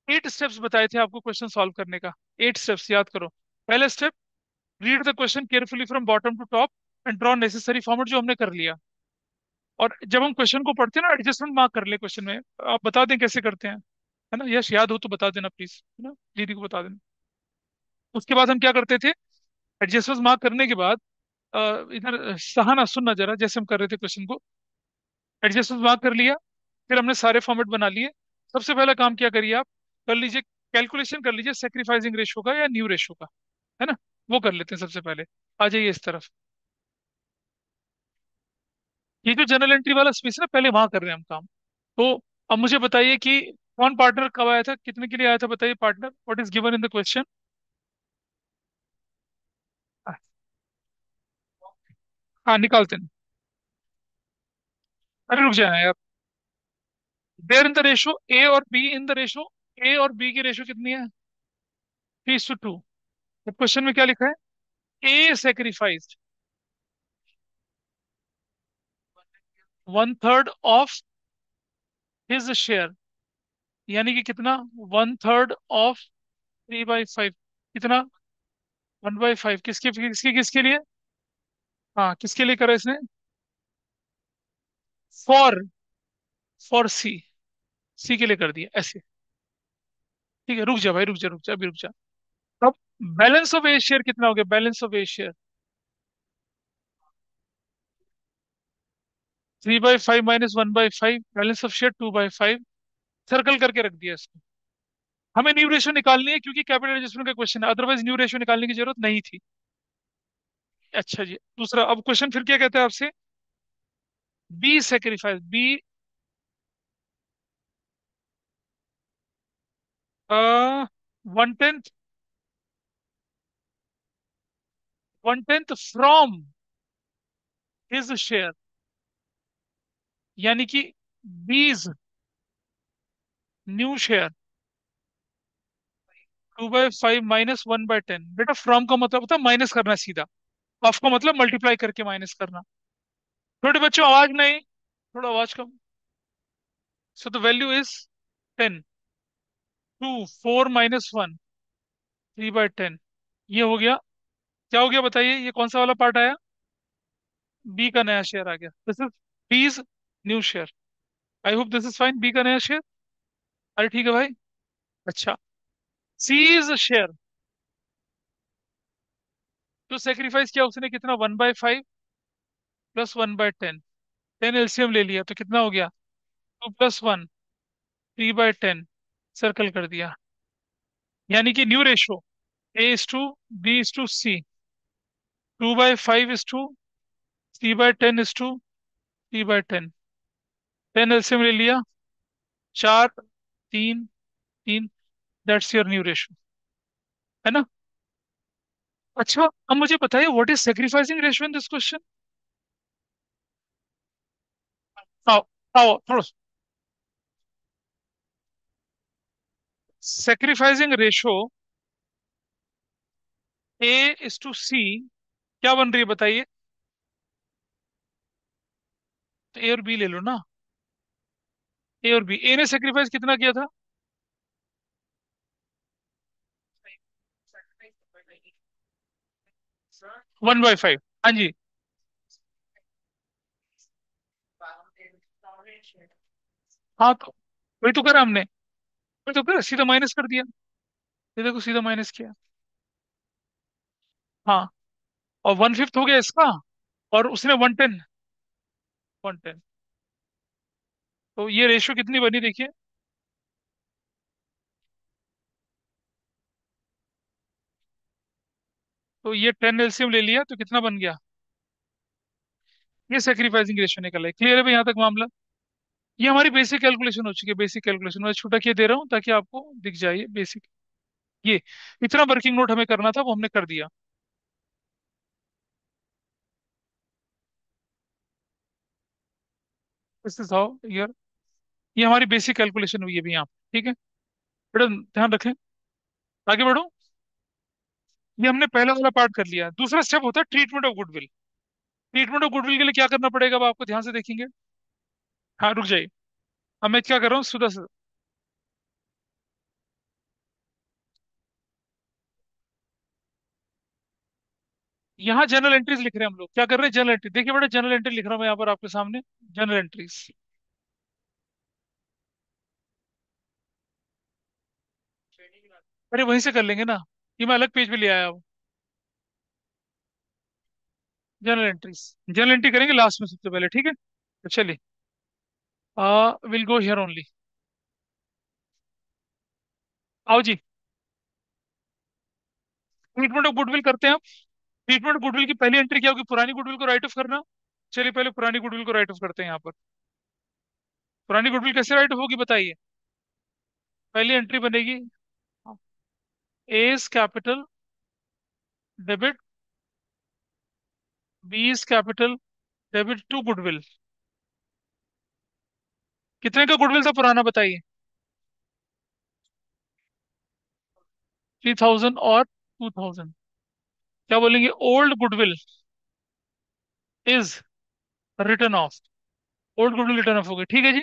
8 स्टेप्स बताए थे आपको क्वेश्चन सॉल्व करने का। 8 स्टेप्स याद करो। पहला step, read the question carefully from bottom to top and draw necessary format, जो हमने कर लिया। और जब हम क्वेश्चन को पढ़ते हैं ना, एडजस्टमेंट मार्क कर ले क्वेश्चन में। आप बता दें कैसे करते हैं, है ना? यस, याद हो तो बता देना प्लीज, है ना, दीदी को बता देना। उसके बाद हम क्या करते थे, एडजस्टमेंट मार्क करने के बाद इधर सहाना सुनना जरा, जैसे हम कर रहे थे क्वेश्चन को। एडजस्टमेंट मार्क कर लिया, फिर हमने सारे फॉर्मेट बना लिए। सबसे पहला काम क्या करिए आप, कर लीजिए, कैलकुलेशन कर लीजिए सेक्रीफाइसिंग रेशो का या न्यू रेशो का, है ना। वो कर लेते हैं सबसे पहले। आ जाइए इस तरफ। ये जो जनरल एंट्री वाला स्पेस है ना, पहले वहां कर रहे हैं हम काम। तो अब मुझे बताइए कि कौन पार्टनर कब आया था, कितने के लिए आया था, बताइए partner, what is given in the question. हाँ, निकालते हैं। अरे रुक जाए यार। There in the ratio A और B, in the ratio A और बी की रेशो कितनी है? 3:2। अब क्वेश्चन में क्या लिखा है, ए सेक्रीफाइस्ड 1/3 ऑफ हिज शेयर, यानी कि कितना, 1/3 ऑफ 3/5, कितना, 1/5, किसके किसके किसके लिए? हाँ, किसके लिए करा इसने? फॉर फॉर सी, सी के लिए कर दिया ऐसे। ठीक है, रुक जा भाई, रुक जा रुक जा, अभी रुक जा। अब बैलेंस ऑफ ए शेयर कितना हो गया, balance of A share 3/5 minus 1/5, balance of share 2/5। Circle करके रख दिया इसको। हमें न्यू रेशियो निकालनी है क्योंकि कैपिटल एडजस्टमेंट का क्वेश्चन है, अदरवाइज न्यू रेशियो निकालने की जरूरत नहीं थी। अच्छा जी, दूसरा अब क्वेश्चन फिर क्या कहता है आपसे, B sacrifice, B 1/10, 1/10 from his share, यानी कि बीज न्यू शेयर 2/5 -1/10। बेटा फ्रॉम का मतलब होता है माइनस करना सीधा, ऑफ का मतलब मल्टीप्लाई करके माइनस करना। छोटे बच्चों आवाज नहीं, थोड़ा आवाज कम। So the value is 10। 2 4 - 1 3/10। ये हो गया। क्या हो गया बताइए, ये कौन सा वाला पार्ट आया? बी का नया शेयर आ गया। This is B's new share. I hope this is fine. B का नया शेयर। अरे ठीक है भाई। अच्छा, सी इज शेयर, तो सेक्रीफाइस किया उसने कितना, 1/5 +1/10। 10 एलसीएम ले लिया तो कितना हो गया, 2 + 1 3/10। सर्कल कर दिया। यानी कि न्यू रेशो A:B:C, 2/5:3/10:3/10। 10 एलसीएम ले लिया, 4 3 3। दैट्स योर न्यू रेशो, है ना? अच्छा, अब मुझे बताइए what is sacrificing ratio in this question. आओ, आओ थोड़ा। सेक्रीफाइसिंग रेशो A:C क्या बन रही है बताइए? तो ए और बी ले लो ना। ए और बी, ए ने सेक्रीफाइस कितना किया था? 1/5। हाँ जी। हाँ तो वही तो करा हमने, वही तो करा, सीधा माइनस कर दिया। ये देखो सीधा माइनस किया। हाँ, और 1/5 हो गया इसका, और उसने 110। 110। तो ये रेशियो कितनी बनी देखिए। तो ये 10 एलसीएम ले लिया तो कितना बन गया? ये सेक्रीफाइसिंग रेशियो निकला है। क्लियर है भाई यहाँ तक मामला? ये हमारी बेसिक कैलकुलेशन हो चुकी है। बेसिक कैलकुलेशन मैं छोटा किए दे रहा हूँ ताकि आपको दिख जाए बेसिक। ये इतना वर्किंग नोट हमें करना था, वो हमने कर दिया। दिस इज हाउ यार, ये हमारी बेसिक कैलकुलेशन हुई है अभी यहाँ पे, ठीक है? बेटा ध्यान रखें। आगे बढ़ो। ये हमने पहला वाला पार्ट कर लिया। दूसरा स्टेप होता है treatment of goodwill. Treatment of goodwill के लिए क्या करना पड़ेगा, अब आपको ध्यान से देखेंगे। हाँ रुक जाइए, अब मैं क्या कर रहा हूँ सुधा से। यहाँ जनरल एंट्रीज लिख रहे हैं हम लोग। क्या कर रहे हैं, जनरल एंट्री। देखिए बेटा, जनरल एंट्री लिख रहा हूँ मैं यहाँ पर आपके सामने। जनरल एंट्रीज, अरे वहीं से कर लेंगे ना, ये मैं अलग पेज पे ले आया हूँ। जनरल एंट्रीज, जनरल एंट्री करेंगे लास्ट में सबसे पहले, ठीक है? तो चलिए, विल गो हियर ओनली। आओ जी, ट्रीटमेंट ऑफ गुडविल करते हैं आप। ट्रीटमेंट ऑफ गुडविल की पहली एंट्री क्या होगी, पुरानी गुडविल को राइट ऑफ करना। चलिए पहले पुरानी गुडविल को राइट ऑफ करते हैं यहाँ पर। पुरानी गुडविल कैसे राइट ऑफ होगी बताइए? पहली एंट्री बनेगी as capital debit B is capital debit to goodwill. कितने का गुडविल था पुराना बताइए? 3000 और 2000। क्या बोलेंगे, old goodwill is return of. Old goodwill return of हो गई, ठीक है जी।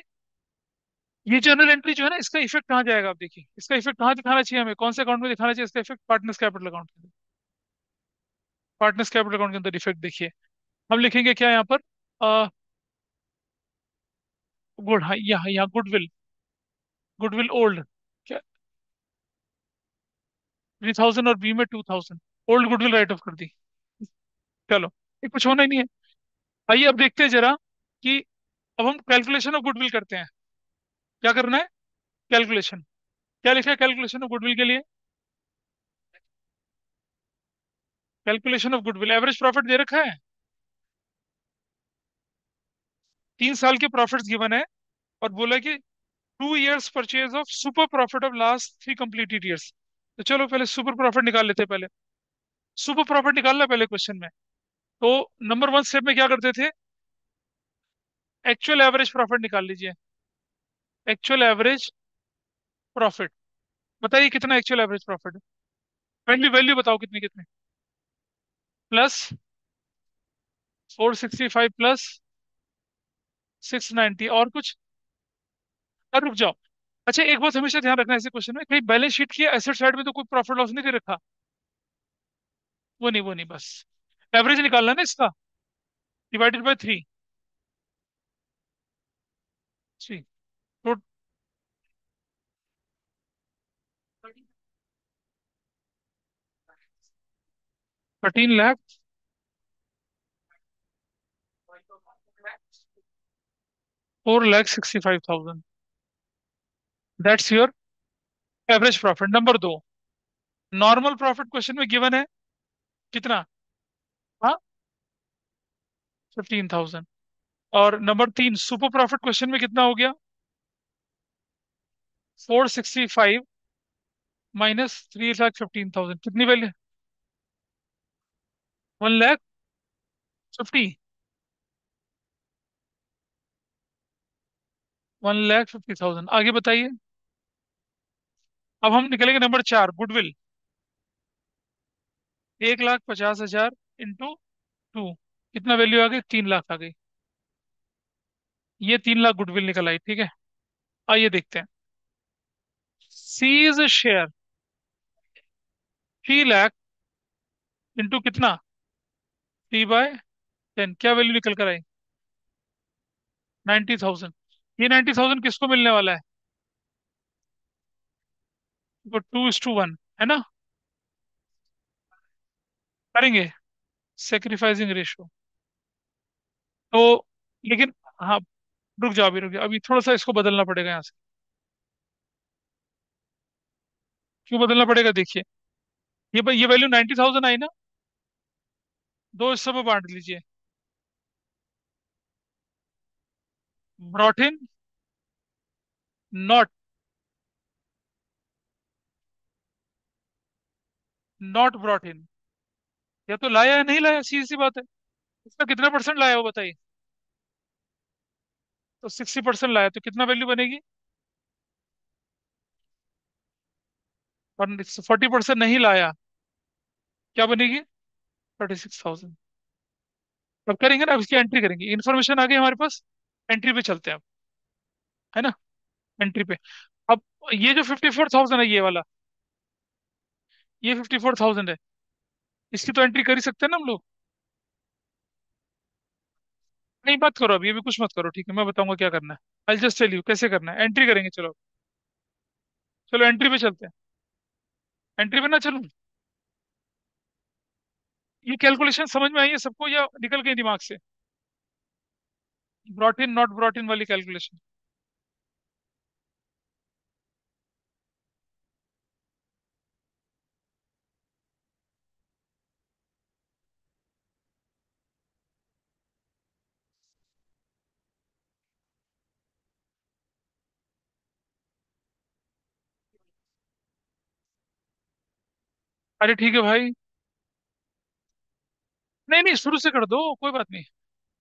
ये जर्नल एंट्री जो है ना, इसका इफेक्ट कहाँ जाएगा आप देखिए। इसका इफेक्ट कहाँ दिखाना चाहिए हमें, कौन से अकाउंट में दिखाना चाहिए इसका इफेक्ट? पार्टनर्स कैपिटल अकाउंट के अंदर। पार्टनर्स कैपिटल अकाउंट के अंदर इफेक्ट देखिए। हम लिखेंगे क्या यहाँ पर, गुड, हाँ यहाँ गुडविल, गुडविल ओल्ड, क्या 3000 और बी में 2000। ओल्ड गुडविल राइट ऑफ कर दी। चलो, ये कुछ होना ही नहीं है। आइए अब देखते हैं जरा कि अब हम कैलकुलेशन ऑफ गुडविल करते हैं। क्या करना है, कैलकुलेशन। क्या लिखा है कैलकुलेशन ऑफ गुडविल के लिए? Calculation of goodwill, average profit दे रखा है। 3 साल के प्रॉफिट्स गिवन है, और बोला कि 2 years purchase of super profit of last 3 completed years। तो चलो पहले सुपर प्रॉफिट निकाल लेते हैं पहले। सुपर प्रॉफिट निकालना है पहले क्वेश्चन में। तो नंबर 1 स्टेप में क्या करते थे, एक्चुअल एवरेज प्रॉफिट निकाल लीजिए। एक्चुअल एवरेज प्रॉफिट, बताइए कितना एक्चुअल एवरेज प्रॉफिट है। वैल्यू वैल्यू बताओ कितनी कितनी। प्लस 465 प्लस 690 और कुछ। रुक जाओ। अच्छा एक बात हमेशा ध्यान रखना ऐसे क्वेश्चन में, कहीं बैलेंस शीट की एसेट साइड में तो कोई प्रॉफिट लॉस नहीं दे रखा। वो नहीं बस एवरेज निकालना है ना इसका, डिवाइडेड बाय 3। थ्री तो 13 lakh 4,65,000, that's your average profit. Number दो, नॉर्मल प्रॉफिट क्वेश्चन में गिवन है कितना। हाँ, 15,000। और नंबर तीन, सुपर प्रॉफिट क्वेश्चन में कितना हो गया। 465 -3,15,000, कितनी वैल्यू। 1,50,000। 1,50,000, आगे बताइए। अब हम निकलेंगे नंबर चार, गुडविल। 1,50,000 इंटू टू, कितना वैल्यू आ गई, 3 लाख आ गई। ये 3 लाख गुडविल निकल आई, ठीक है। आइए देखते हैं। सीज शेयर 3 लाख इंटू कितना, 3/10, क्या वैल्यू निकल कर आई। 90,000। ये 90,000 किसको मिलने वाला है। तो 2:1 है ना। करेंगे सेक्रीफाइसिंग रेशियो तो। लेकिन हाँ, रुक जाओ, अभी रुक जाओ, अभी थोड़ा सा इसको बदलना पड़ेगा यहाँ से। क्यों बदलना पड़ेगा, देखिए। ये वैल्यू 90,000 आई ना, दो हिस्सों में बांट लीजिए। Brought in, not, not brought in. या तो लाया या नहीं लाया, सीधी सी बात है। इसका कितना परसेंट लाया वो बताइए। तो 60% लाया तो कितना वैल्यू बनेगी। और 40% नहीं लाया, क्या बनेगी, 36,000। अब करेंगे ना, अब इसकी एंट्री करेंगे, इन्फॉर्मेशन आ गई हमारे पास। एंट्री पे चलते हैं अब, है ना। एंट्री पे। अब ये जो 54,000 है, ये वाला, ये 54,000 है। इसकी तो एंट्री कर ही सकते हैं ना हम लोग। नहीं बात करो अभी कुछ मत करो, ठीक है, मैं बताऊंगा क्या करना है। आई जस्ट टेल यू कैसे करना है, एंट्री करेंगे, चलो। चलो एंट्री पे चलते हैं। एंट्री पे ना चलूं। ये कैलकुलेशन समझ में आई है सबको या निकल गई दिमाग से। Brought in not brought in वाली कैलकुलेशन। अरे ठीक है भाई। नहीं नहीं, शुरू से कर दो, कोई बात नहीं।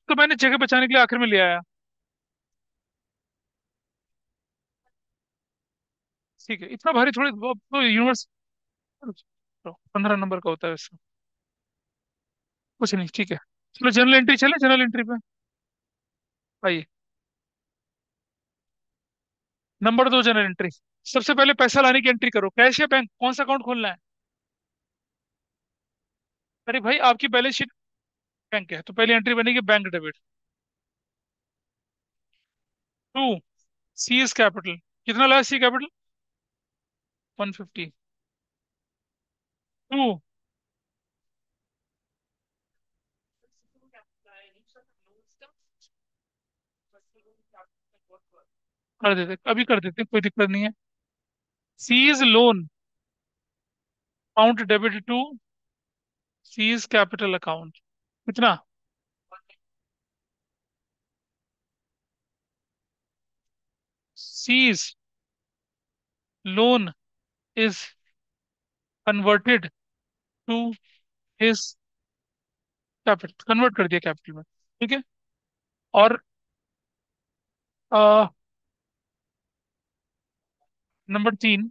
तो मैंने जगह बचाने के लिए आखिर में ले आया। ठीक है, इतना भारी थोड़ी तो यूनिवर्स। 15 नंबर का होता है वैसे। कुछ नहीं, ठीक है। चलो जनरल एंट्री चले, जनरल एंट्री पे आइए। नंबर दो, जनरल एंट्री। सबसे पहले पैसा लाने की एंट्री करो, कैश या बैंक, कौन सा अकाउंट खोलना है। अरे भाई आपकी बैलेंस शीट बैंक है तो पहली एंट्री बनेगी bank debit. To, C's capital, कितना लाया सी कैपिटल, 150। टू, कर देते, अभी कर देते, कोई दिक्कत नहीं है। C's loan account debit to C's capital account, कितना। C's loan is converted to his capital, convert कर दिया कैपिटल में, ठीक है। और number 3,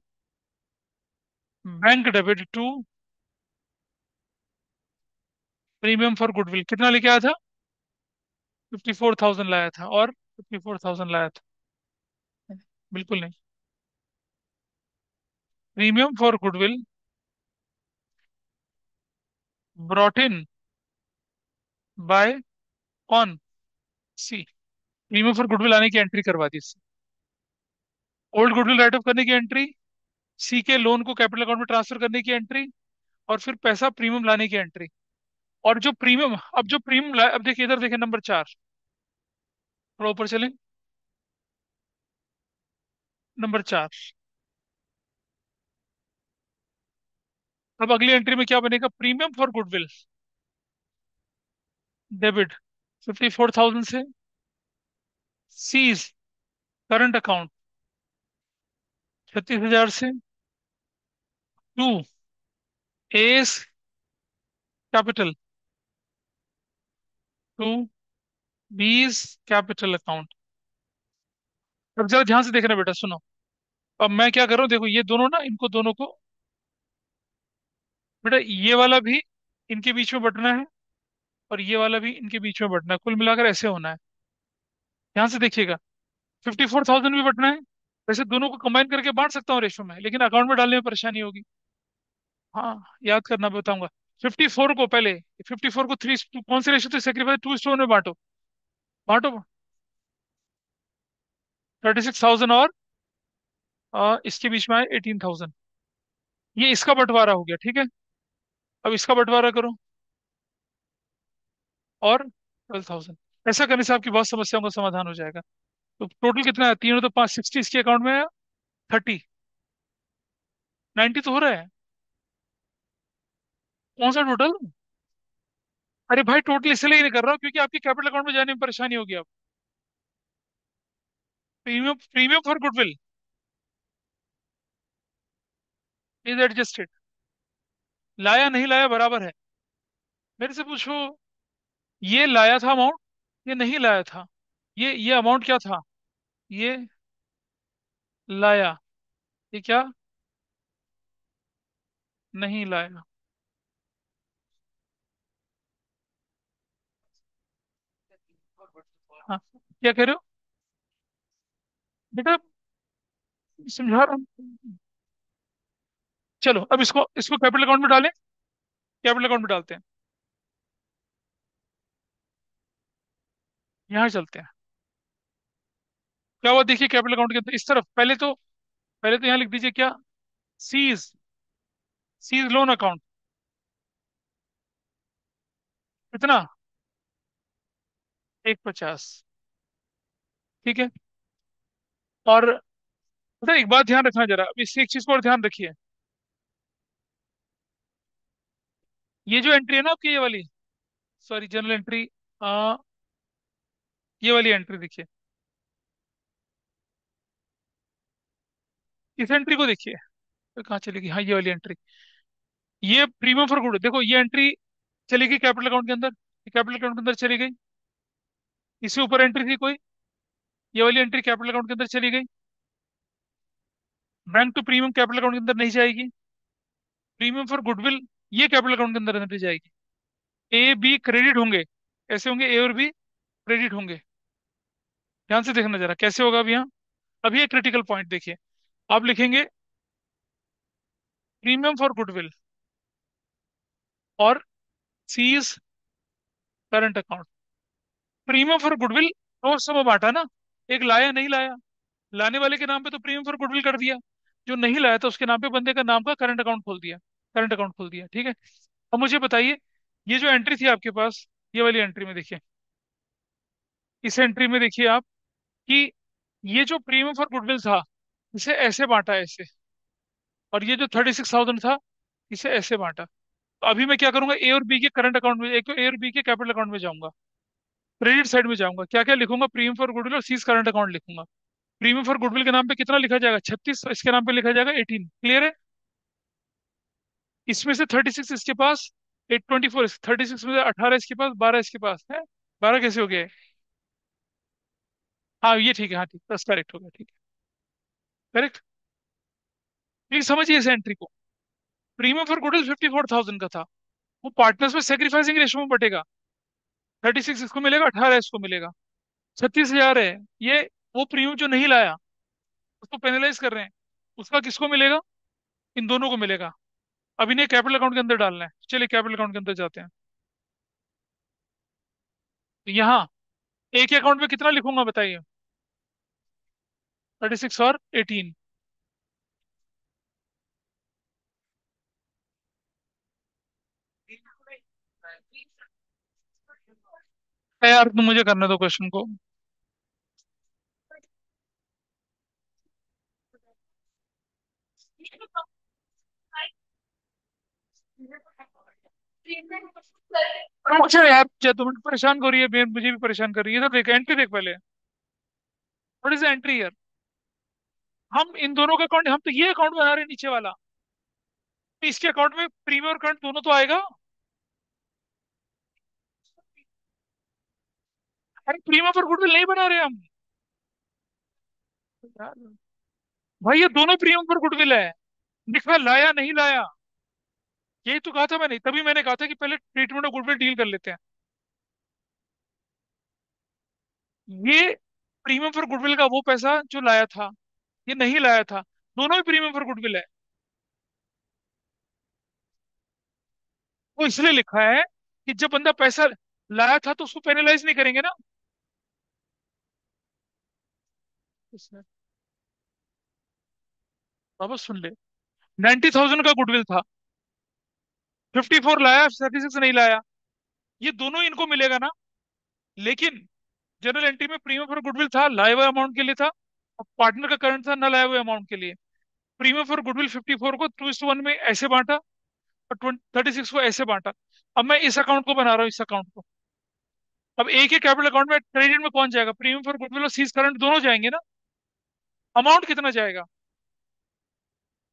bank debit to premium for goodwill कितना लेके आया था? 54,000 लाया था, और 54,000 लाया था? बिल्कुल नहीं। Premium for goodwill brought in bye कौन? सी। प्रीमियम फॉर गुडविल आने की एंट्री करवा दी इससे। ओल्ड गुडविल राइट ऑफ करने की एंट्री, सी के लोन को कैपिटल अकाउंट में ट्रांसफर करने की एंट्री, और फिर पैसा प्रीमियम लाने की एंट्री। और जो प्रीमियम, अब जो प्रीमियम अब देखिए, इधर देखिए नंबर 4, थोड़ा ऊपर चलें। नंबर 4, अब अगली एंट्री में क्या बनेगा? प्रीमियम फॉर गुडविल डेबिट 54,000 से, सीज करंट अकाउंट 36,000 से, to A's capital to B's capital account. अब जरा ध्यान से देखना बेटा, सुनो। अब मैं क्या कर रहा हूँ, देखो ये दोनों ना, इनको दोनों को, बेटा ये वाला भी इनके बीच में बंटना है, और ये वाला भी इनके बीच में बंटना है, कुल मिलाकर ऐसे होना है। ध्यान से देखिएगा। 54,000 भी बंटना है। वैसे दोनों को कंबाइन करके बांट सकता हूँ रेशो में, लेकिन अकाउंट में डालने में परेशानी होगी। हाँ, याद करना, मैं बताऊंगा। 54 को पहले, 54 को थ्री, कौन से रेशो से सेक्रीफाइस, 2:1 में बांटो। बांटो। 36,000 और इसके बीच में आए 18,000। ये इसका बंटवारा हो गया, ठीक है। अब इसका बंटवारा करो, और 12,000। ऐसा करने से आपकी बहुत समस्याओं का समाधान हो जाएगा। तो टोटल कितना है? तीनों तो 560 इसके अकाउंट में है, 30, 90 तो हो रहा है। कौन सा टोटल? अरे भाई, टोटल इसलिए नहीं कर रहा हूँ क्योंकि आपके कैपिटल अकाउंट में जाने में परेशानी होगी अब। Premium premium for goodwill is adjusted. लाया नहीं लाया बराबर है। मेरे से पूछो, ये लाया था अमाउंट, ये नहीं लाया था। ये अमाउंट क्या था? ये लाया, ये क्या? नहीं लाया। हाँ, क्या कह रहे हो बेटा? समझा रहा हूँ। चलो, अब इसको इसको कैपिटल अकाउंट में डालें। कैपिटल अकाउंट में डालते हैं। यहाँ चलते हैं। क्या हुआ देखिए, कैपिटल अकाउंट के अंदर इस तरफ, पहले तो यहाँ लिख दीजिए क्या? C's C's loan account. कितना? 150। ठीक है। और पता है, एक बात ध्यान रखना जरा, अब इस एक चीज को और ध्यान रखिए। ये जो एंट्री है ना आपकी, ये वाली, सॉरी जनरल एंट्री, आ, ये वाली एंट्री देखिए। इस एंट्री को देखिए, तो कहाँ चलेगी? हाँ, ये वाली एंट्री। ये प्रीमियम फॉर गुड, देखो ये एंट्री चलेगी कैपिटल अकाउंट के अंदर, कैपिटल अकाउंट के अंदर चली गई। इससे ऊपर एंट्री थी कोई, ये वाली एंट्री कैपिटल अकाउंट के अंदर चली गई। Bank to premium capital account के अंदर नहीं जाएगी। प्रीमियम फॉर गुडविल ये कैपिटल अकाउंट के अंदर नहीं जाएगी। ए बी क्रेडिट होंगे, ऐसे होंगे, ए और बी क्रेडिट होंगे। ध्यान से देखना जरा कैसे होगा अब यहाँ। अभी एक क्रिटिकल पॉइंट देखिए। आप लिखेंगे प्रीमियम फॉर गुडविल और C's current account. Premium for goodwill दो सब बांटा ना, एक लाया नहीं लाया। लाने वाले के नाम पे तो प्रीमियम फॉर गुडविल कर दिया, जो नहीं लाया था उसके नाम पे बंदे का नाम का करंट अकाउंट खोल दिया। करंट अकाउंट खोल दिया, ठीक है। अब मुझे बताइए, ये जो एंट्री थी आपके पास, ये वाली एंट्री में देखिए, इस एंट्री में देखिए आप कि ये जो प्रीमियम फॉर गुडविल था, इसे ऐसे बांटा ऐसे, और ये जो 36,000 था, इसे ऐसे बांटा। तो अभी मैं क्या करूंगा, ए और बी के करंट अकाउंट में, एक तो ए और बी के कैपिटल अकाउंट में जाऊंगा, क्रेडिट साइड में जाऊंगा, क्या क्या लिखूंगा? प्रीमियम फॉर गुडविल और सीज करंट अकाउंट लिखूंगा। प्रीमियम फॉर गुडविल के नाम पे कितना लिखा जाएगा? 36, इसके नाम पे लिखा जाएगा 18। क्लियर है? इसमें से 36 इसके पास, 824, 36 में से 18 इसके पास, 12 इसके पास है। 12 कैसे हो गया है? हाँ ये ठीक है, हाँ ठीक, बस करेक्ट हो गया, ठीक है, करेक्ट। प्लीज समझिए इस एंट्री को। प्रीमियम फॉर गुडविल 54,000 का था, वो पार्टनर्स में सेक्रीफाइसिंग रेशो में बटेगा। 36 इसको मिलेगा, 18 इसको मिलेगा, 36,000 है। ये वो प्रीमियम जो नहीं लाया, उसको पेनलाइज कर रहे हैं, उसका किसको मिलेगा? इन दोनों को मिलेगा। अब इन्हें कैपिटल अकाउंट के अंदर डालना है, चलिए कैपिटल अकाउंट के अंदर जाते हैं। तो यहाँ एक अकाउंट में कितना लिखूंगा बताइए? 36 और 18। यार तुम मुझे करने दो क्वेश्चन को। अच्छा यार, क्या तुम परेशान कर रही है, मुझे भी परेशान कर रही है। इधर देख, एंट्री देख पहले। व्हाट इज एंट्री यार? हम इन दोनों का अकाउंट, हम तो ये अकाउंट बना रहे हैं नीचे वाला, तो इसके अकाउंट में प्रीमियम और करंट दोनों तो आएगा। अरे प्रीमियम और गुडविल नहीं बना रहे हम यार। भाई ये दोनों प्रीमियम पर गुडविल है, लिखा लाया नहीं लाया। यही तो कहा था मैंने, तभी मैंने कहा था कि पहले ट्रीटमेंट ऑफ गुडविल डील कर लेते हैं। ये प्रीमियम फॉर गुडविल का वो पैसा जो लाया था, ये नहीं लाया था, दोनों ही प्रीमियम फॉर गुडविल है। वो इसलिए लिखा है कि जब बंदा पैसा लाया था तो उसको पेनलाइज नहीं करेंगे ना। इसमें वापस सुन ले। 90,000 का गुडविल था, 54 लाया, 36 नहीं लाया, ये दोनों इनको मिलेगा ना। लेकिन जनरल एंट्री में प्रीमियम फॉर गुडविल था, लाए हुए अमाउंट के लिए था, और पार्टनर का करंट था न लाए हुए अमाउंट के लिए। प्रीमियम फॉर गुडविल 54 को 2:1 में ऐसे बांटा, और 36 को ऐसे बांटा। अब मैं इस अकाउंट को बना रहा हूँ, इस अकाउंट को। अब एक ही कैपिटल अकाउंट में क्रेडिट में कौन जाएगा? प्रीमियम फॉर गुडविल और सीज करंट दोनों जाएंगे ना। अमाउंट कितना जाएगा?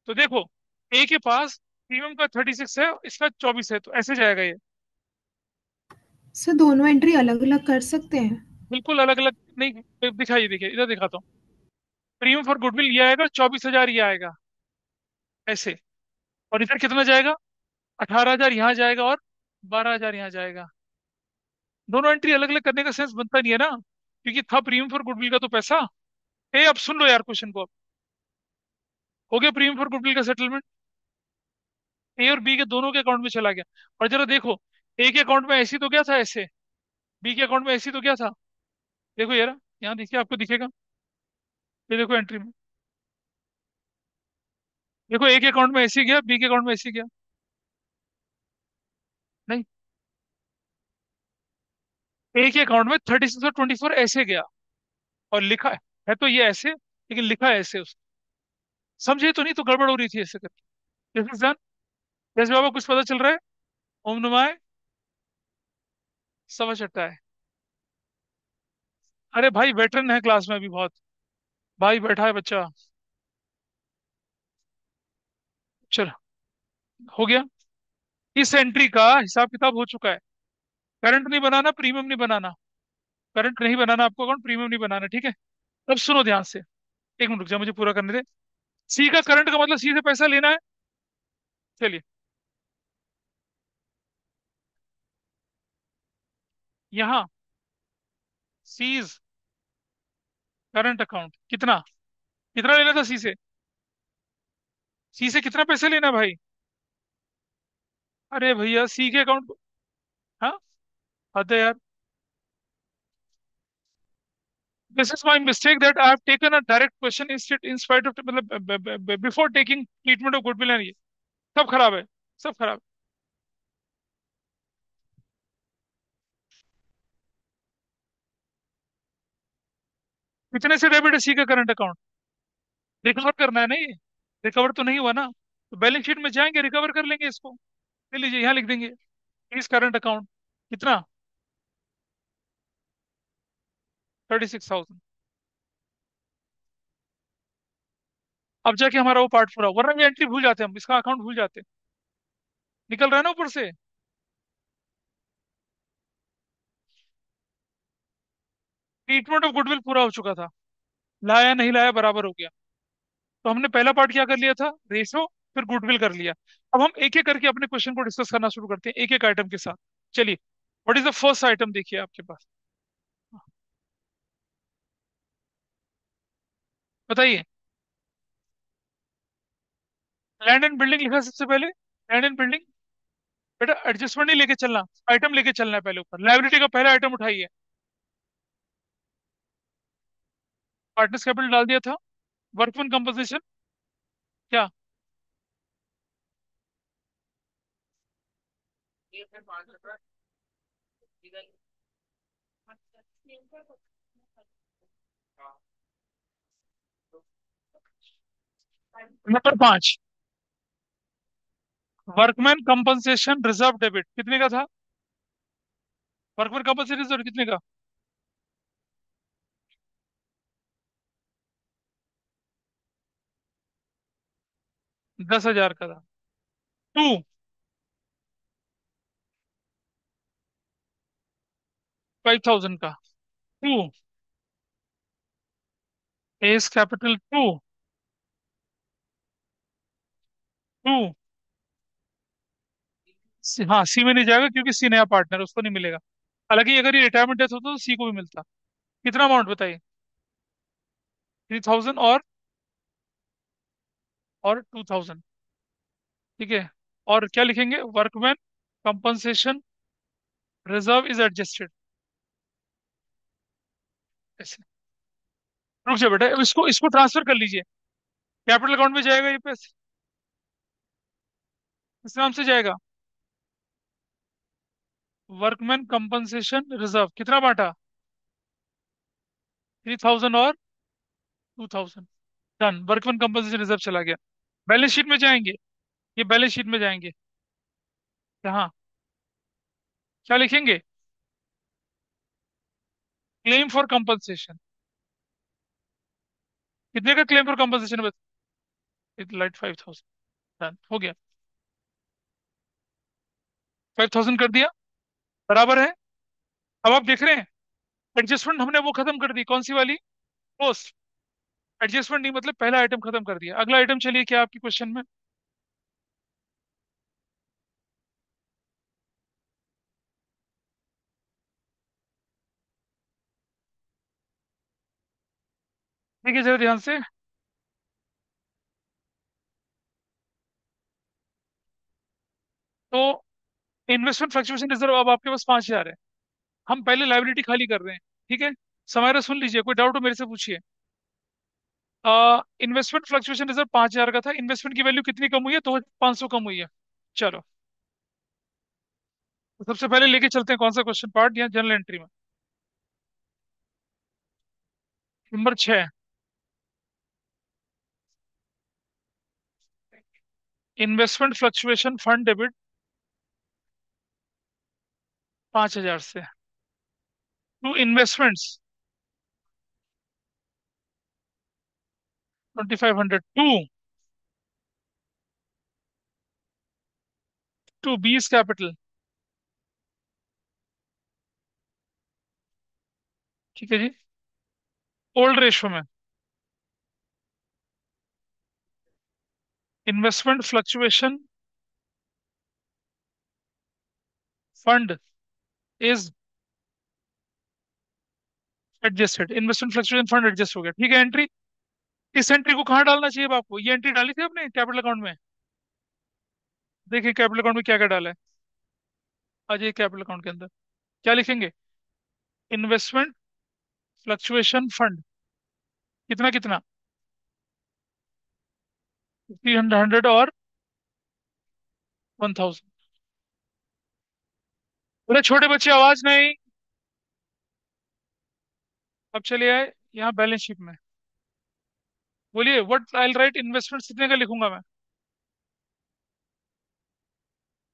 तो देखो, ए के पास प्रीमियम का 36 है, इसका 24 है, तो ऐसे जाएगा ये। सर दोनों एंट्री अलग अलग कर सकते हैं? बिल्कुल अलग अलग नहीं, दिखाइए, देखिए इधर दिखाता हूँ। प्रीमियम फॉर गुडविल ये आएगा, 24,000 ये आएगा, ऐसे। और इधर कितना जाएगा? 18,000 यहाँ जाएगा, और 12,000 यहाँ जाएगा। दोनों एंट्री अलग अलग करने का सेंस बनता नहीं है ना, क्योंकि था प्रीमियम फॉर गुडविल का तो पैसा। ए अब सुन लो यार क्वेश्चन को। अब हो गया प्रीमियम फॉर गुडविल का सेटलमेंट, ए और बी के दोनों के अकाउंट में चला गया। और जरा देखो, ए के अकाउंट में ऐसी तो क्या था ऐसे, बी के अकाउंट में ऐसी तो क्या था। देखो यार, यहाँ देखिए, आपको दिखेगा। ये देखो एंट्री में, देखो ए के अकाउंट में ऐसी गया, बी के अकाउंट में ऐसी गया। नहीं, ए के अकाउंट में 36 और 24 ऐसे गया, और लिखा है तो ये ऐसे, लेकिन लिखा है ऐसे उसको। समझे तो नहीं तो गड़बड़ हो रही थी ऐसे करके। This is done? जैसे बाबा कुछ पता चल रहा है? ओम नमः सवा चट्टा है। अरे भाई वेटरन है क्लास में अभी बहुत। भाई बैठा है बच्चा। चलो, हो गया। इस एंट्री का हिसाब किताब हो चुका है। करंट नहीं बनाना, प्रीमियम नहीं बनाना। करंट नहीं बनाना आपको, अकाउंट प्रीमियम नहीं बनाना, ठीक है। अब सुनो ध्यान से, एक मिनट रुक जा, मुझे पूरा करने दे। सी का करंट का मतलब सी से पैसा लेना है। चलिए, यहाँ सीज करंट अकाउंट कितना, कितना लेना था सी से? सी से कितना पैसे लेना है भाई? अरे भैया सी के अकाउंट। हाँ, हद है यार। This is my mistake that I have taken a direct question instead in spite of, मतलब before taking treatment of goodwill and ये सब खराब है, सब खराब। कितने से डेबिट है सी का करंट अकाउंट? रिकवर करना है ना ये, रिकवर तो नहीं हुआ ना, तो बैलेंस शीट में जाएंगे, रिकवर कर लेंगे इसको। ले लीजिए, यहाँ लिख देंगे इस करंट अकाउंट कितना, 36,000। अब जाके हमारा वो पार्ट पूरा, वरना ये एंट्री भूल जाते हैं हम, इसका अकाउंट भूल जाते हैं। निकल रहा है ना ऊपर से। ट्रीटमेंट ऑफ गुडविल पूरा हो चुका था, लाया नहीं लाया बराबर हो गया। तो हमने पहला पार्ट क्या कर लिया था, रेशो, फिर गुडविल कर लिया। अब हम एक एक करके अपने क्वेश्चन को डिस्कस करना शुरू करते हैं, एक एक आइटम के साथ। चलिए, what is the first item, देखिए आपके पास, बताइए। लैंड एंड बिल्डिंग लिखा सबसे पहले, लैंड एंड बिल्डिंग। बेटा एडजस्टमेंट नहीं लेके चलना, आइटम लेके चलना है पहले ऊपर। लाइबिलिटी का पहला आइटम उठाइए, पार्टनर्स कैपिटल डाल दिया था। वर्कमैन कंपोजिशन क्या, number 5, workman compensation reserve debit कितने का था, वर्कमैन कंपनसेशन रिजर्व कितने का, 10,000 का था। 2, 5,000 का। 2, एस कैपिटल 2, 2। हाँ, सी में नहीं जाएगा क्योंकि सी नया पार्टनर, उसको नहीं मिलेगा। हालांकि अगर ये रिटायरमेंट डेथ होता तो सी को भी मिलता। कितना अमाउंट बताइए, 3,000 और 2,000, ठीक है। और क्या लिखेंगे, workman compensation reserve is adjusted, ऐसे। रुक जाओ बेटा, अब इसको इसको ट्रांसफर कर लीजिए, कैपिटल अकाउंट में जाएगा ये पैसे, इस नाम से जाएगा। वर्कमैन कंपनसेशन रिजर्व कितना बांटा, 3,000 और 2,000। डन, वर्कमैन कंपनसेशन रिजर्व चला गया। बैलेंस शीट में जाएंगे, ये बैलेंस शीट में जाएंगे। हाँ, क्या लिखेंगे, क्लेम फॉर कंपनसेशन। कितने का claim for compensation, light 5,000। Done हो गया, 5,000 कर दिया, बराबर है। अब आप देख रहे हैं, एडजस्टमेंट हमने वो खत्म कर दी, कौन सी वाली, पोस्ट। एडजस्टमेंट नहीं, मतलब पहला आइटम खत्म कर दिया। अगला आइटम चलिए, क्या आपकी क्वेश्चन में, देखिए जरा ध्यान से। तो इन्वेस्टमेंट फ्लक्चुएशन रिजर्व अब आपके पास 5,000 है। हम पहले लाइबिलिटी खाली कर रहे हैं, ठीक है। समारा सुन लीजिए, कोई डाउट हो मेरे से पूछिए। इन्वेस्टमेंट फ्लक्चुएशन रिजर्व 5,000 का था, इन्वेस्टमेंट की वैल्यू कितनी कम हुई है, तो 500 कम हुई है। चलो, तो सबसे पहले लेके चलते हैं कौन सा क्वेश्चन पार्ट, या जनरल एंट्री में। Number 6, investment fluctuation fund debit 5,000 से to investments 2,500 to B's capital, ठीक है जी, ओल्ड रेशो में। Investment fluctuation fund is adjusted, investment fluctuation fund adjust हो गया, ठीक है। एंट्री, इस एंट्री को कहाँ डालना चाहिए अब आपको, ये एंट्री डाली थी आपने कैपिटल अकाउंट में। देखिए कैपिटल अकाउंट में क्या क्या डाला है, आ जाइए कैपिटल अकाउंट के अंदर। क्या लिखेंगे, इन्वेस्टमेंट फ्लक्चुएशन फंड, कितना कितना, 300 और 1,000। बोले छोटे बच्चे आवाज नहीं। अब चलिए आए यहाँ बैलेंस शीट में। बोलिए, व्हाट आई राइट, इन्वेस्टमेंट कितने का लिखूंगा मैं,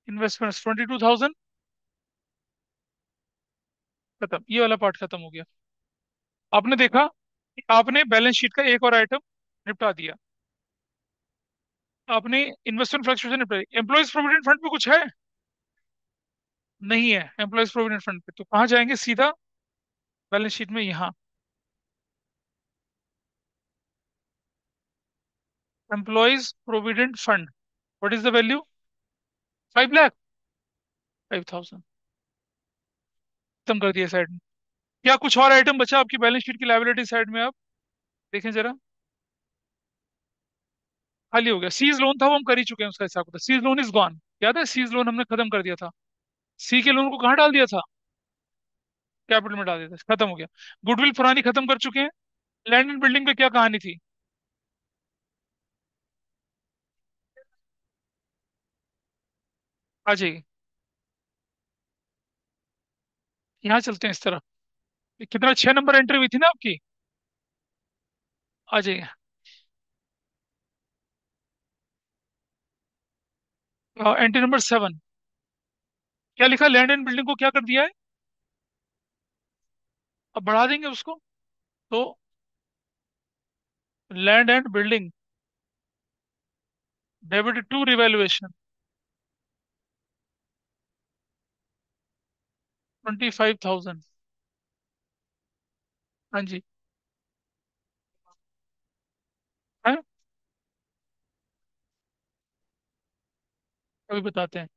इन्वेस्टमेंट 22,000। खत्म, ये वाला पार्ट खत्म हो गया। आपने देखा कि आपने बैलेंस शीट का एक और आइटम निपटा दिया, आपने इन्वेस्टमेंट फ्लक्चुएशन निपटा दिया। एम्प्लॉइज प्रोविडेंट फंड पे कुछ है, नहीं है एम्प्लॉइज प्रोविडेंट फंड पे, तो कहाँ जाएंगे, सीधा बैलेंस शीट में यहाँ। Employees provident fund, what is the value? 5 lakh, 5,000। खत्म कर दिया साइड में। क्या कुछ और आइटम बचा आपकी बैलेंस शीट की लायबिलिटी साइड में? आप देखें जरा। खाली हो गया। सीज लोन था वो हम कर ही चुके हैं, उसका हिसाब था। सीज लोन इज गॉन, याद है? सीज लोन हमने खत्म कर दिया था। सी के लोन को कहाँ डाल दिया था? कैपिटल में डाल दिया था, खत्म हो गया। गुडविल पुरानी खत्म कर चुके हैं। लैंड एंड बिल्डिंग पे क्या कहानी थी? आ जाइए, यहाँ चलते हैं इस तरह। कितना, 6 नंबर एंट्री हुई थी ना आपकी? आ जाइए। Entry number 7। क्या लिखा? लैंड एंड बिल्डिंग को क्या कर दिया है? अब बढ़ा देंगे उसको। तो land and building debit to revaluation, 25,000। हाँ जी। है, अभी बताते हैं।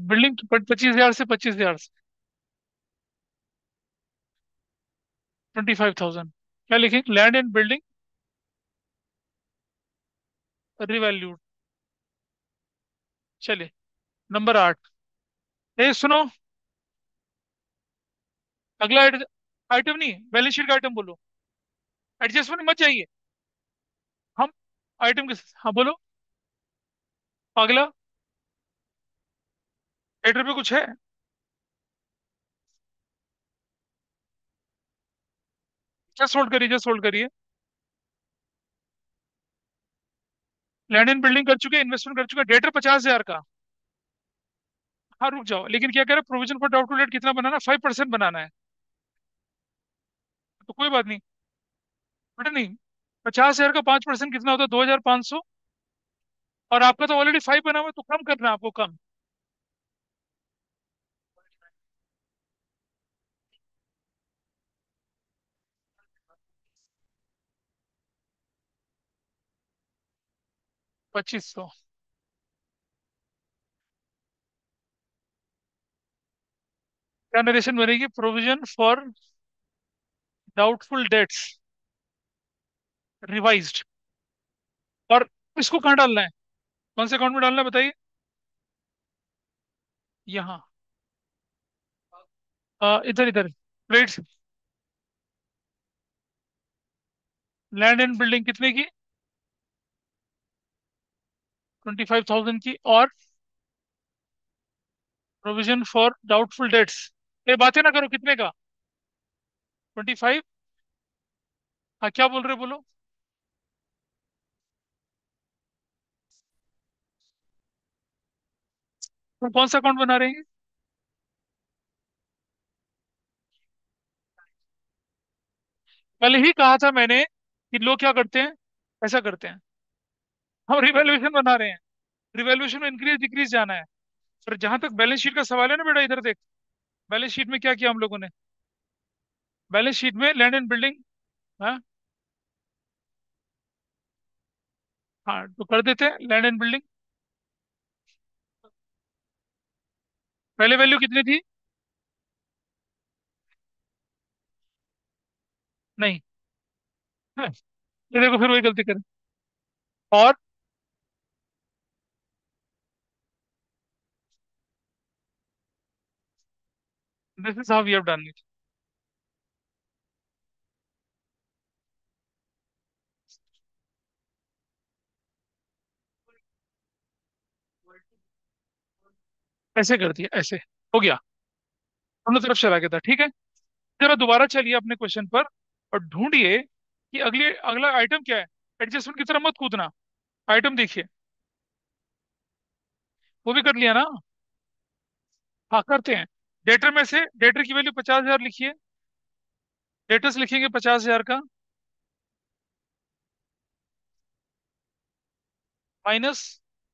बिल्डिंग 25,000 से 25,000 से 25,000। क्या लिखेंगे? Land and building revalued. चलिए, नंबर 8। ए सुनो, अगला आइटम नहीं, बैलेंस शीट का आइटम बोलो। एडजस्टमेंट मत जाइए। हम आइटम के, हाँ बोलो। अगला एडर पे कुछ है? जस्ट होल्ड करिए, जस्ट होल्ड करिए। लैंड एंड बिल्डिंग कर चुके, इन्वेस्टमेंट कर चुके, डेटर 50,000 का। हाँ रुक जाओ, लेकिन क्या कह रहे हैं? प्रोविजन फॉर डाउटफुल डेट कितना बनाना? 5% बनाना है। तो कोई बात नहीं, बेटा नहीं। 50,000 का 5% कितना होता है? 2,500। और आपका तो ऑलरेडी 5 बना हुआ है, तो कम करना है आपको, कम। 2,500। क्या नरेशन बनेगी? Provision for doubtful debts revised. और इसको कहाँ डालना है? कौन से अकाउंट में डालना है बताइए? यहाँ। इधर इधर। प्लेट्स। लैंड एंड बिल्डिंग कितने की? 25,000 की। और प्रोविजन फॉर डाउटफुल डेट्स, ये बातें ना करो, कितने का? 25। हाँ क्या बोल रहे हो? बोलो। तुम कौन सा अकाउंट बना रहे हैं? कल ही कहा था मैंने कि लोग क्या करते हैं, ऐसा करते हैं। हम रिवैल्यूएशन बना रहे हैं। रिवैल्यूएशन में इंक्रीज डिक्रीज जाना है। पर जहां तक बैलेंस शीट का सवाल है ना बेटा, इधर देख। बैलेंस शीट में क्या किया हम लोगों ने? बैलेंस शीट में लैंड एंड बिल्डिंग। हाँ, हाँ तो कर देते हैं लैंड एंड बिल्डिंग। पहले वैल्यू कितनी थी? नहीं। हाँ, ये देखो फिर वही गलती करें। और this is how we have done it. ऐसे कर दिया, ऐसे हो गया। दोनों तरफ चला गया था, ठीक है। जरा दोबारा चलिए अपने क्वेश्चन पर और ढूंढिए कि अगले अगला आइटम क्या है। एडजस्टमेंट की तरफ मत कूदना। आइटम देखिए। वो भी कर लिया ना? हाँ करते हैं। डेटर में से डेटर की वैल्यू 50,000 लिखिए। डेटर्स लिखेंगे 50,000 का, minus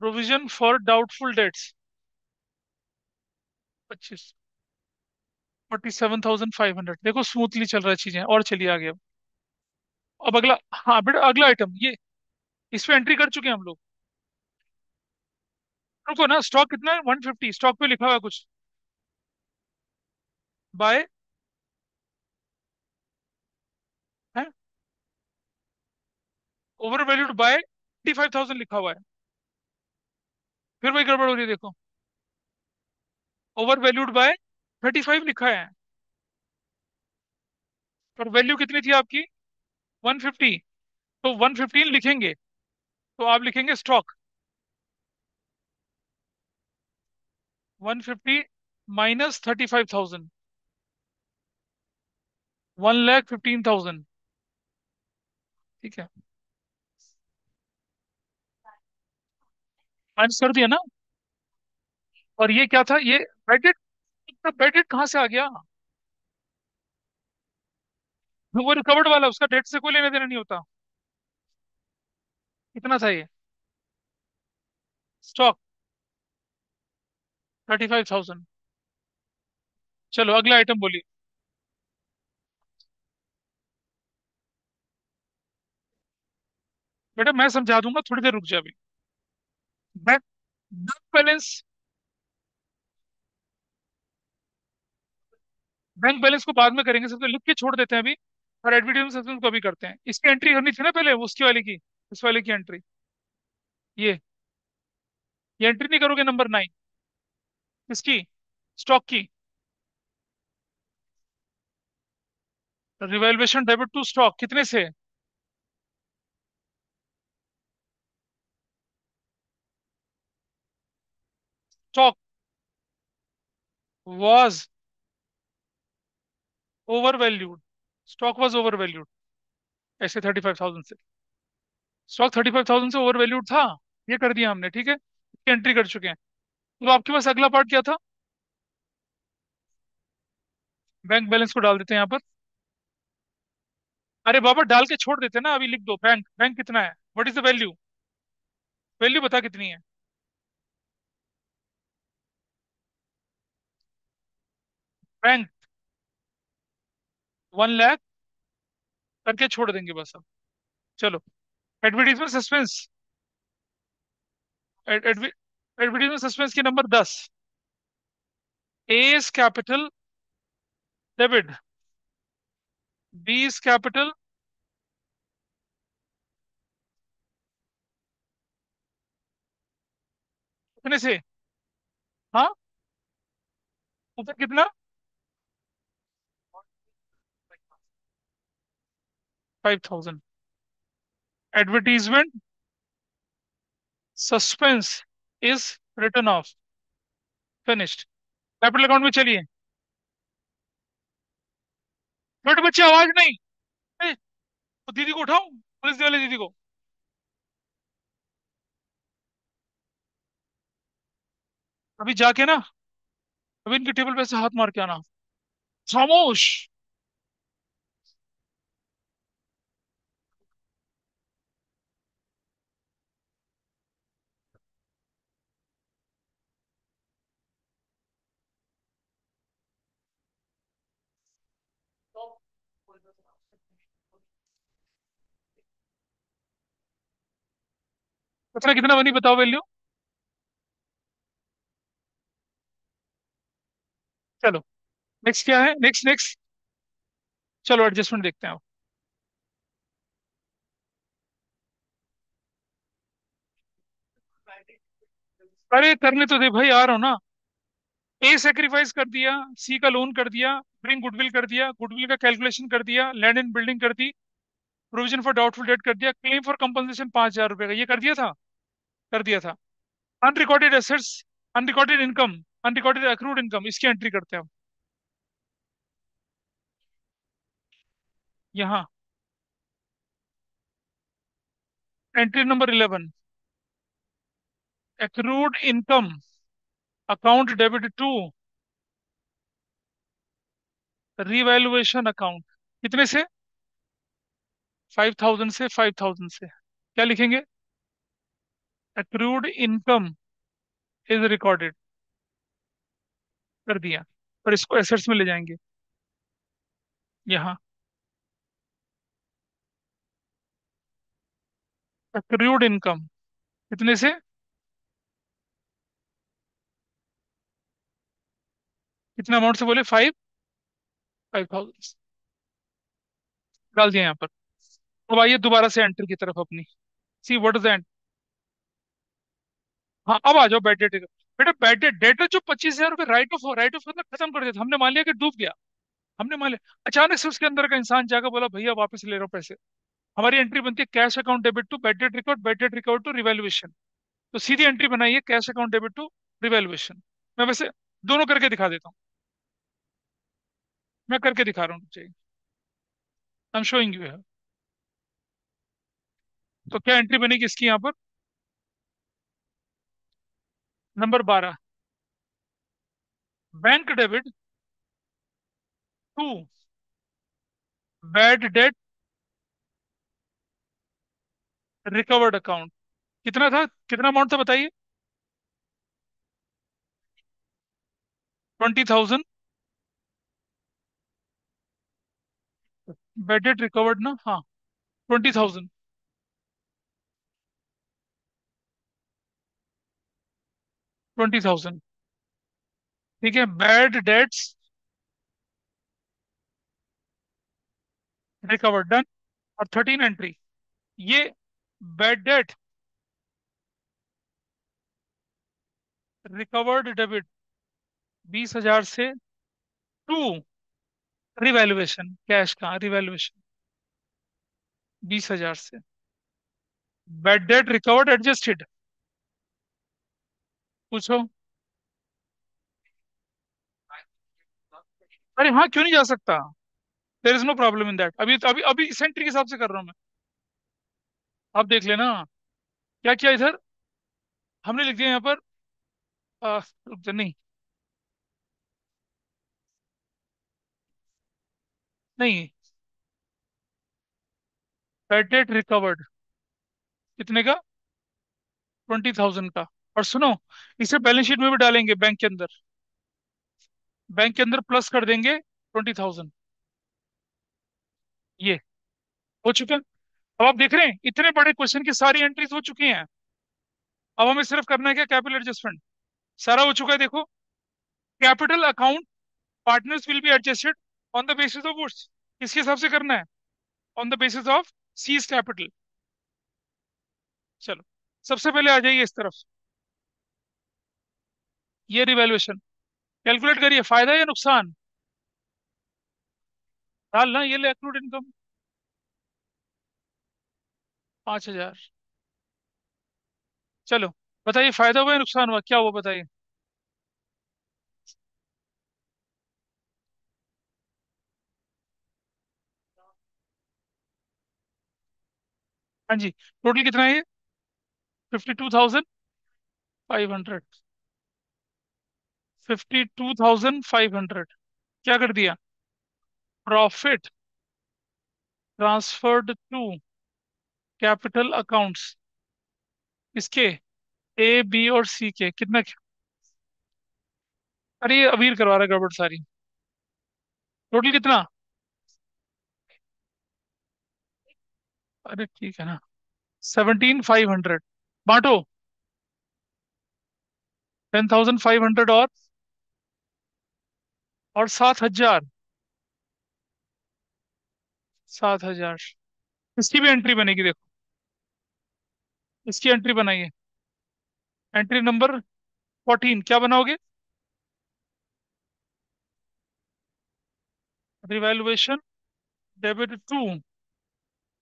provision for doubtful debts 25, 47,500। देखो स्मूथली चल रहा है चीजें, और चलिए आगे अब। अगला, हाँ बेटा अगला आइटम ये। इस पे एंट्री कर चुके हैं हम लोग। रुको ना, स्टॉक कितना है? 150 स्टॉक पे लिखा हुआ है कुछ। बाय है, ओवर वैल्यूड बाय 55,000 लिखा हुआ है। फिर वही गड़बड़ हो रही है देखो। ओवर वैल्यूड बाय 35 लिखा है, और वैल्यू कितनी थी आपकी? 150। तो 115 लिखेंगे, तो आप लिखेंगे स्टॉक 150 माइनस 35,000, 1,15,000। ठीक है, माइनस कर दिया ना। और ये क्या था ये? बेडेड। बेडेड कहाँ से आ गया? वो रिकवर्ड वाला, उसका डेट से कोई लेना देना नहीं होता। कितना था ये? स्टॉक 35,000। चलो अगला आइटम बोलिए। बेटा मैं समझा दूंगा, थोड़ी देर रुक जा अभी। Bank bank balance, bank balance को बाद में करेंगे, सबसे लिख के छोड़ देते हैं अभी। और एडवर्टीजमेंट सस्पेंस को अभी करते हैं। इसकी एंट्री करनी थी ना पहले, उसकी वाले की, इस वाले की एंट्री। ये एंट्री नहीं करोगे नंबर 9? इसकी, स्टॉक की, रिवैल्यूएशन डेबिट टू स्टॉक कितने से? Stock was over valued, stock was over valued, ऐसे 35,000 से। स्टॉक 35,000 से ओवर वैल्यूड था, ये कर दिया हमने, ठीक है, इसकी एंट्री कर चुके हैं। तो आपके पास अगला पार्ट क्या था? बैंक बैलेंस को डाल देते हैं यहाँ पर। अरे बाबा डाल के छोड़ देते हैं ना, अभी लिख दो बैंक। बैंक कितना है? What is the value? Value बता कितनी है। बैंक 1 लाख करके छोड़ देंगे बस अब। चलो, एडवर्टीजमेंट सस्पेंस, एडवर्टीजमेंट सस्पेंस की नंबर 10, एस कैपिटल डेबिट, बीस कैपिटल कितने से? हाँ, ऊपर कितना? 5,000। Advertisement suspense is return of, finished. Capital account में चलिए। छोटे बच्चे आवाज नहीं। ए, वो दीदी को उठाओ, पुलिस वाले दीदी को। अभी जाके ना, अभी इनके टेबल पे से हाथ मार के आना। खामोश। कितना कितना बनी बताओ वैल्यू। चलो, नेक्स्ट क्या है? Next next. चलो एडजस्टमेंट देखते हैं अब। अरे करने तो दे भाई, आ रहा हूँ ना। ए सेक्रीफाइस कर दिया, सी का लोन कर दिया, ब्रिंग गुडविल कर दिया, गुडविल का कैलकुलेशन कर दिया, लैंड एंड बिल्डिंग कर दी, प्रोविजन फॉर डाउटफुल डेट कर दिया, क्लेम फॉर कंपनसेशन 5,000 रुपए का, ये कर दिया था। कर दिया था। Unrecorded assets, unrecorded income, unrecorded accrued income, इसकी एंट्री करते हैं हम। यहाँ entry number 11, accrued income account debit to revaluation account, कितने से? 5,000 से, 5,000 से क्या लिखेंगे? एक्रूड इनकम इज रिकॉर्डेड, कर दिया। और इसको एसेट्स में ले जाएंगे यहाँ। एक्रूड इनकम कितने से? 5 से बोले? 5,000 डाल दिया यहाँ पर। अब आइए दोबारा से एंटर की तरफ अपनी। See what is and. हाँ, अब आ जाओ बैड डेट। बेटा बैड डेट डेटर जो 25,000 रुपये राइट ऑफ मतलब खत्म कर दिया था हमने, मान लिया कि डूब गया। हमने मान लिया, अचानक से उसके अंदर का इंसान जाकर बोला भैया वापस ले रहा हूँ पैसे। हमारी एंट्री बनती है cash account debit to bad debt recovered to revaluation. तो सीधी एंट्री बनाइए cash account debit to revaluation. मैं वैसे दोनों करके दिखा देता हूँ। मैं करके दिखा रहा हूँ, चाहिए। I am showing you. तो क्या एंट्री बनेगी इसकी यहाँ पर? Number 12, bank debit to bad debt recovered account. कितना था, कितना अमाउंट था बताइए? 20,000। बैड डेट रिकवर्ड ना, हाँ, 20,000। 20,000, ठीक है। Bad debts recovered done. और 13 एंट्री, ये बैड डेट रिकवर्ड डेबिट 20,000 से टू रिवैल्यूएशन, कैश का रिवैल्यूएशन 20,000 से। बैड डेट रिकवर्ड एडजस्टेड, पूछो। अरे हाँ, क्यों नहीं जा सकता? There is no problem in that. अभी अभी अभी इस एंट्री के हिसाब से कर रहा हूँ मैं। आप देख लेना क्या किया इधर। हमने लिख दिया यहाँ पर रुक जा, नहीं नहीं, बैड डेट रिकवर्ड कितने का? 20,000 का। और सुनो, इसे बैलेंस शीट में भी डालेंगे बैंक के अंदर। बैंक के अंदर प्लस कर देंगे 20,000। ये हो चुका। अब आप देख रहे हैं इतने बड़े क्वेश्चन की सारी एंट्रीज हो चुकी हैं। अब हमें सिर्फ करना है क्या, कैपिटल एडजस्टमेंट। सारा हो चुका है देखो। Capital account partners will be adjusted on the basis of woods. किसके हिसाब से करना है? On the basis of C's capital. चलो, सबसे पहले आ जाइए इस तरफ। ये रिवैल्यूएशन कैलकुलेट करिए, फायदा या नुकसान डालना। ये ले एक्रूड इनकम 5,000। चलो बताइए, फायदा हुआ या नुकसान हुआ, क्या हुआ बताइए? हाँ जी, टोटल कितना है ये? 52,500। 52,500 क्या कर दिया? Profit transferred to capital accounts. इसके ए बी और सी के कितना? अरे ये अबीर करवा रहा है गड़बड़ सारी। टोटल कितना? अरे ठीक है ना, 17,500। बांटो। 10,500 और 7,000। 7,000। इसकी भी एंट्री बनेगी देखो। इसकी एंट्री बनाइए। एंट्री नंबर 14 क्या बनाओगे? Revaluation debit to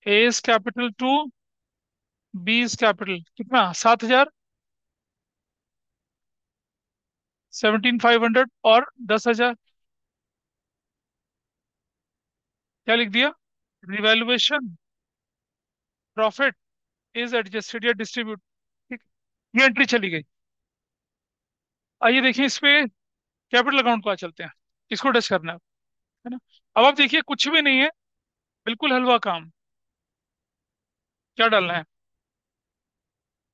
A's capital to B's capital कितना? 7,000। 17,500 और 10,000। क्या लिख दिया? रिवैल्यूएशन प्रॉफिट इज एडजस्टेड या डिस्ट्रीब्यूट। ठीक, ये एंट्री चली गई। आइए देखिए इस पे कैपिटल अकाउंट को आ चलते हैं। इसको टच करना है ना। अब आप देखिए कुछ भी नहीं है, बिल्कुल हलवा काम। क्या डालना है?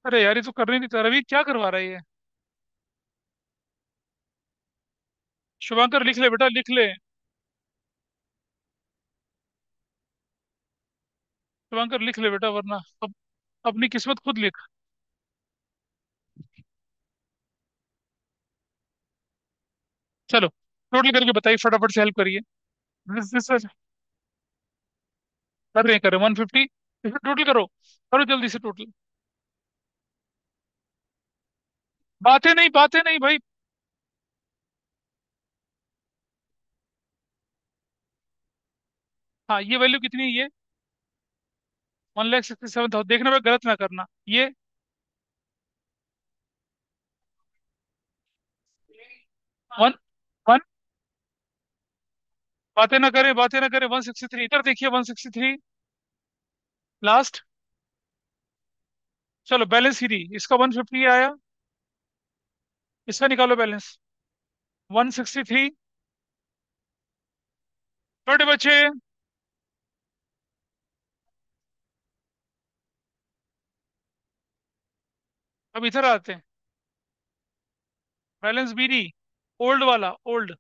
अरे यार ये तो करने नहीं देता, रवि क्या करवा रहा है ये? शुभंकर लिख ले बेटा, लिख ले। शुभंकर लिख ले बेटा, वरना अब अपनी किस्मत खुद लिख। चलो टोटल करके बताइए, फटाफट से हेल्प करिए। दिस कर रहे हैं 150। इसे टोटल करो, करो जल्दी से टोटल। बातें नहीं भाई। हाँ ये वैल्यू कितनी है ये? 1,67,000। देखना भाई, गलत ना करना ये। One one. बातें ना करें, 163 इधर देखिए, 163 लास्ट। चलो बैलेंस ही दी, इसका 150 आया, इसका निकालो बैलेंस। 163। छोटे बच्चे, अब इधर आते हैं। बैलेंस बीडी, ओल्ड वाला ओल्ड।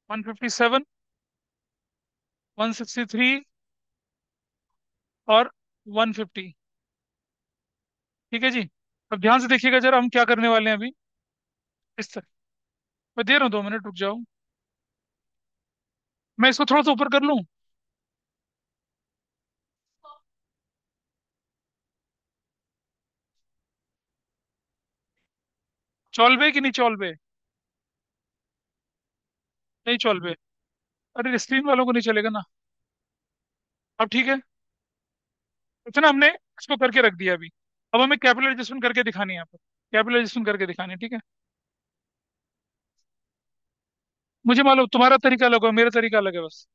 157, 163 और 150। ठीक है जी। अब ध्यान से देखिएगा जरा, हम क्या करने वाले हैं अभी। इस तरह, मैं दे रहा हूँ 2 मिनट, रुक जाओ। मैं इसको थोड़ा सा ऊपर कर लूँ। चॉल्वे कि नहीं चॉल्वे? नहीं चॉल्वे। अरे स्क्रीन वालों को नहीं चलेगा ना। अब ठीक है। इतना हमने इसको करके रख दिया अभी। अब हमें कैपिलर एडजस्टमेंट करके दिखानी है यहाँ पर। कैपिलर एडजस्टमेंट करके दिखानी है, ठीक है। मुझे मालूम तुम्हारा तरीका अलग है, मेरा तरीका अलग है बस।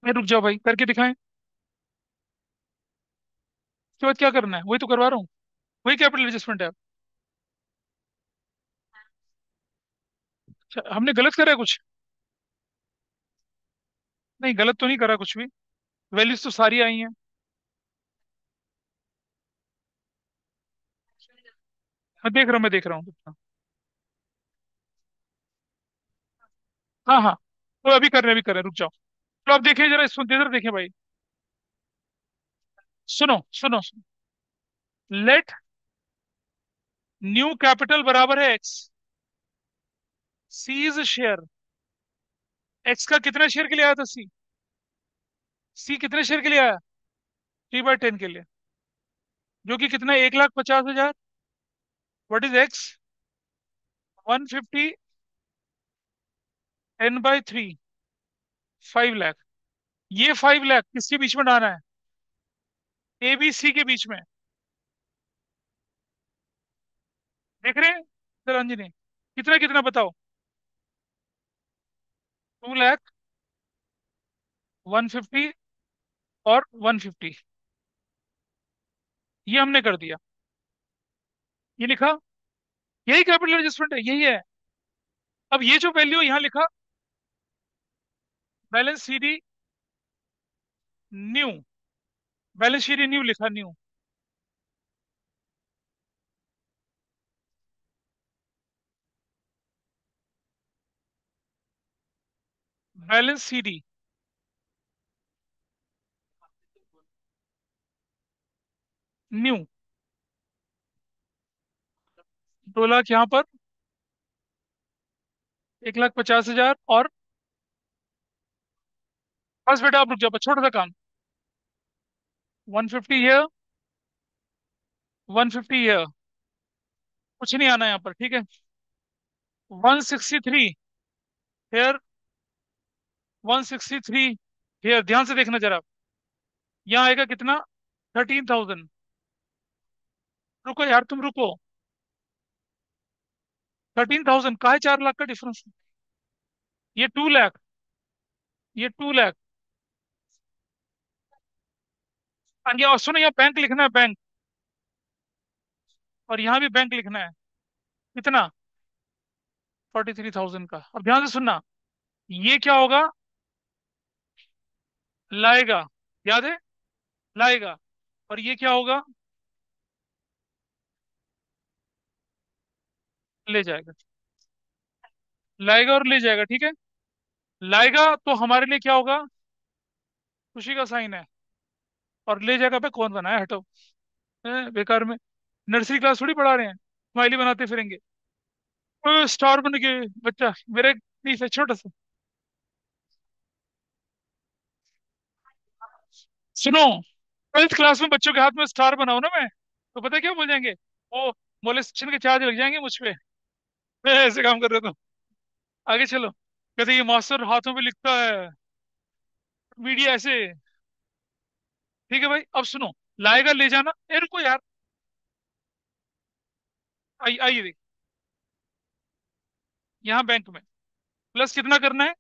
मैं रुक जाओ भाई, करके दिखाएं। उसके बाद क्या करना है वही तो करवा रहा हूँ। वही कैपिटल एडजस्टमेंट है। अच्छा, हमने गलत करा है कुछ? नहीं गलत तो नहीं करा कुछ भी। वैल्यूज तो सारी आई हैं। मैं देख रहा हूँ। हाँ हाँ, तो अभी कर रहे हैं, रुक जाओ। तो आप देखिए जरा, सुन इधर देखिए भाई। सुनो सुनो। लेट न्यू कैपिटल बराबर है X. C is share. X का कितने शेयर के लिए आया था सी? सी कितने शेयर के लिए आया? 3/10 के लिए। जो कि कितना, 1,50,000। What is x? 150, 10/3, 5 लाख। ये 5 लाख किसके बीच में डालना है? ए बी सी के बीच में। देख रहे हैं सर अंजनी? कितना कितना बताओ? 2 लाख, 150 और 150। ये हमने कर दिया। ये लिखा। यही कैपिटल एडजस्टमेंट है, यही है। अब ये जो वैल्यू यहाँ लिखा, balance C D new. Balance sheet new लिखा, new. Balance C D new. 2 lakh यहाँ पर, 1,50,000 और। बस बेटा आप रुक जाओ, बस छोटा सा काम। 150 है, 150 है। कुछ नहीं आना यहाँ पर, ठीक है। 163 हेयर, 163 हेयर। ध्यान से देखना जरा। यहाँ आएगा कितना? 13,000। रुको यार, तुम रुको। 13,000 का है, 4 लाख का डिफरेंस। ये 2 लाख, ये 2 लाख। और सुनो, यहाँ बैंक लिखना है, बैंक। और यहाँ भी बैंक लिखना है। कितना? 43,000 का। अब ध्यान से सुनना। ये क्या होगा? लाएगा। याद है? लाएगा। और ये क्या होगा? ले जाएगा। लाएगा और ले जाएगा, ठीक है। लाएगा तो हमारे लिए क्या होगा? खुशी का साइन है। और ले जाएगा पे कौन बनाया, हटो। बेकार में नर्सरी क्लास थोड़ी पढ़ा रहे हैं, स्माइली बनाते फिरेंगे। स्टार बन के बच्चा, मेरे नहीं से छोटा सा। सुनो, 12th क्लास में बच्चों के हाथ में स्टार बनाओ ना मैं, तो पता है क्या बोल जाएंगे? वो मोलेस्टेशन के चार्ज लग जाएंगे मुझ पे। मैं ऐसे काम कर रहा था। आगे चलो। कहते ये मास्टर हाथों पे लिखता है, मीडिया ऐसे। ठीक है भाई, अब सुनो। लाएगा ले जाना, ए रुको यार। आइए देख, यहाँ बैंक में प्लस कितना करना है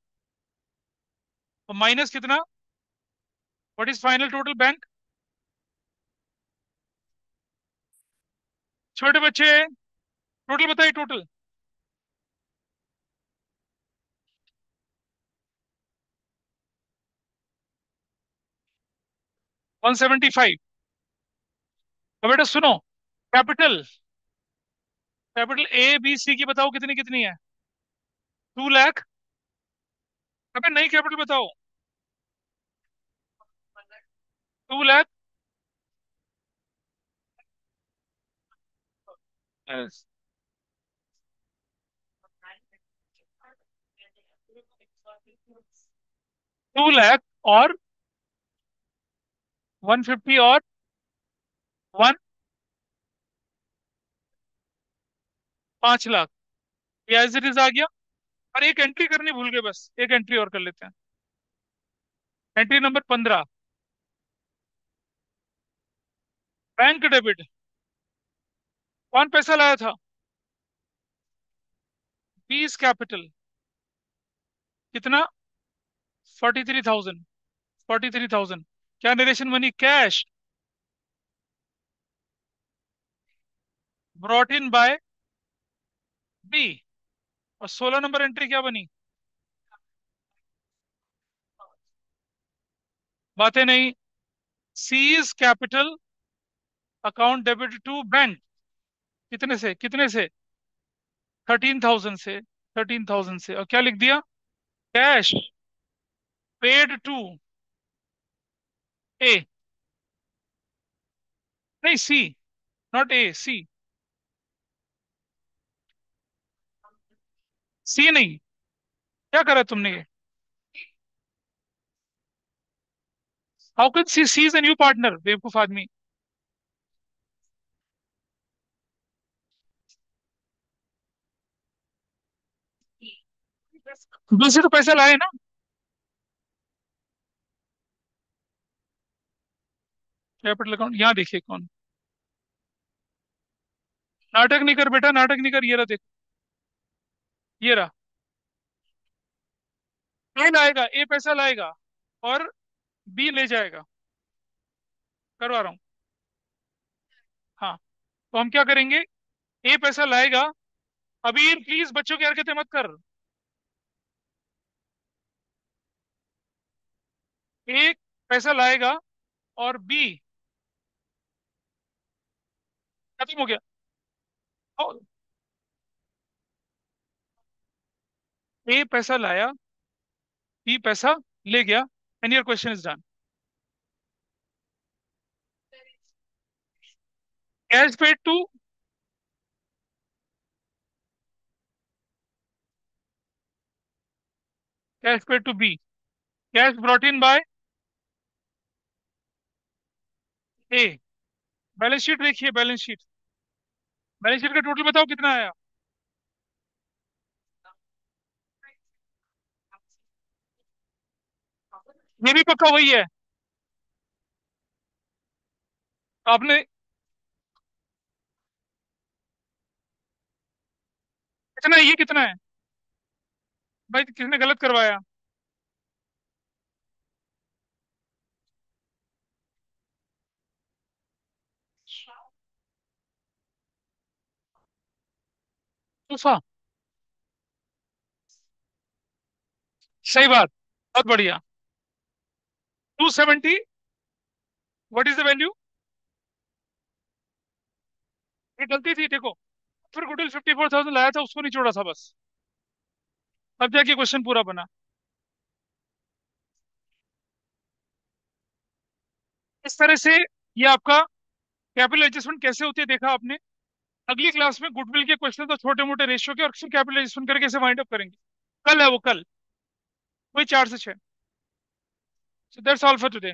और माइनस कितना? What is final total bank? छोटे बच्चे, टोटल बताइए, टोटल। 175। अब बेटा सुनो, capital, capital A B C की बताओ कितनी कितनी है? 2 लाख। अबे नहीं, कैपिटल बताओ। 2 लाख। 2 लाख और 150 और वन, 5 लाख। ये एज इट इज आ गया। और एक एंट्री करनी भूल गए, बस एक एंट्री और कर लेते हैं। Entry number 15, bank debit. कौन पैसा लाया था? 20 कैपिटल। कितना? 43,000। 43,000। क्या नरेशन बनी? Cash brought in by B. और 16 नंबर एंट्री क्या बनी? बातें नहीं। C's capital account debit to bank. कितने से कितने से? 13,000 से। 13,000 से, और क्या लिख दिया? कैश पेड टू ए। नहीं, सी, नॉट ए, सी। सी नहीं। क्या करा तुमने ये? How can see is a new partner, बेवकूफ आदमी। दूसरे तो पैसा लाए ना। कैपिटल अकाउंट यहाँ देखिए कौन। नाटक नहीं कर बेटा, नाटक नहीं कर, ये रहा देख। ये रहा। ए लाएगा, ए पैसा लाएगा और बी ले जाएगा। करवा रहा हूँ। हाँ, तो हम क्या करेंगे? ए पैसा लाएगा। अबीर प्लीज बच्चों की हरकतें मत कर। ए पैसा लाएगा और बी खत्म हो गया। ए पैसा लाया, बी पैसा ले गया, and your question is done. Cash paid to, cash paid to B, cash brought in by A. Balance sheet देखिए, बैलेंस शीट। बैलेंस शीट का टोटल बताओ कितना आया? ये भी पक्का वही है? आपने कितना है, ये कितना है? भाई किसने गलत करवाया? तूफा। सही बात, बहुत बढ़िया। 270। What is the value? ये गलती थी देखो। फिर गुडविल 54,000 लाया था, उसको नहीं छोड़ा था बस। अब जाके क्वेश्चन पूरा बना। इस तरह से ये आपका कैपिटल एडजस्टमेंट कैसे होती है देखा आपने। अगली क्लास में गुडविल के क्वेश्चन तो छोटे मोटे रेशियो के, और फिर कैपिटल एडजस्टमेंट करके कैसे वाइंड अप करेंगे। कल है वो, कल, वही 4 से 6। So that's all for today.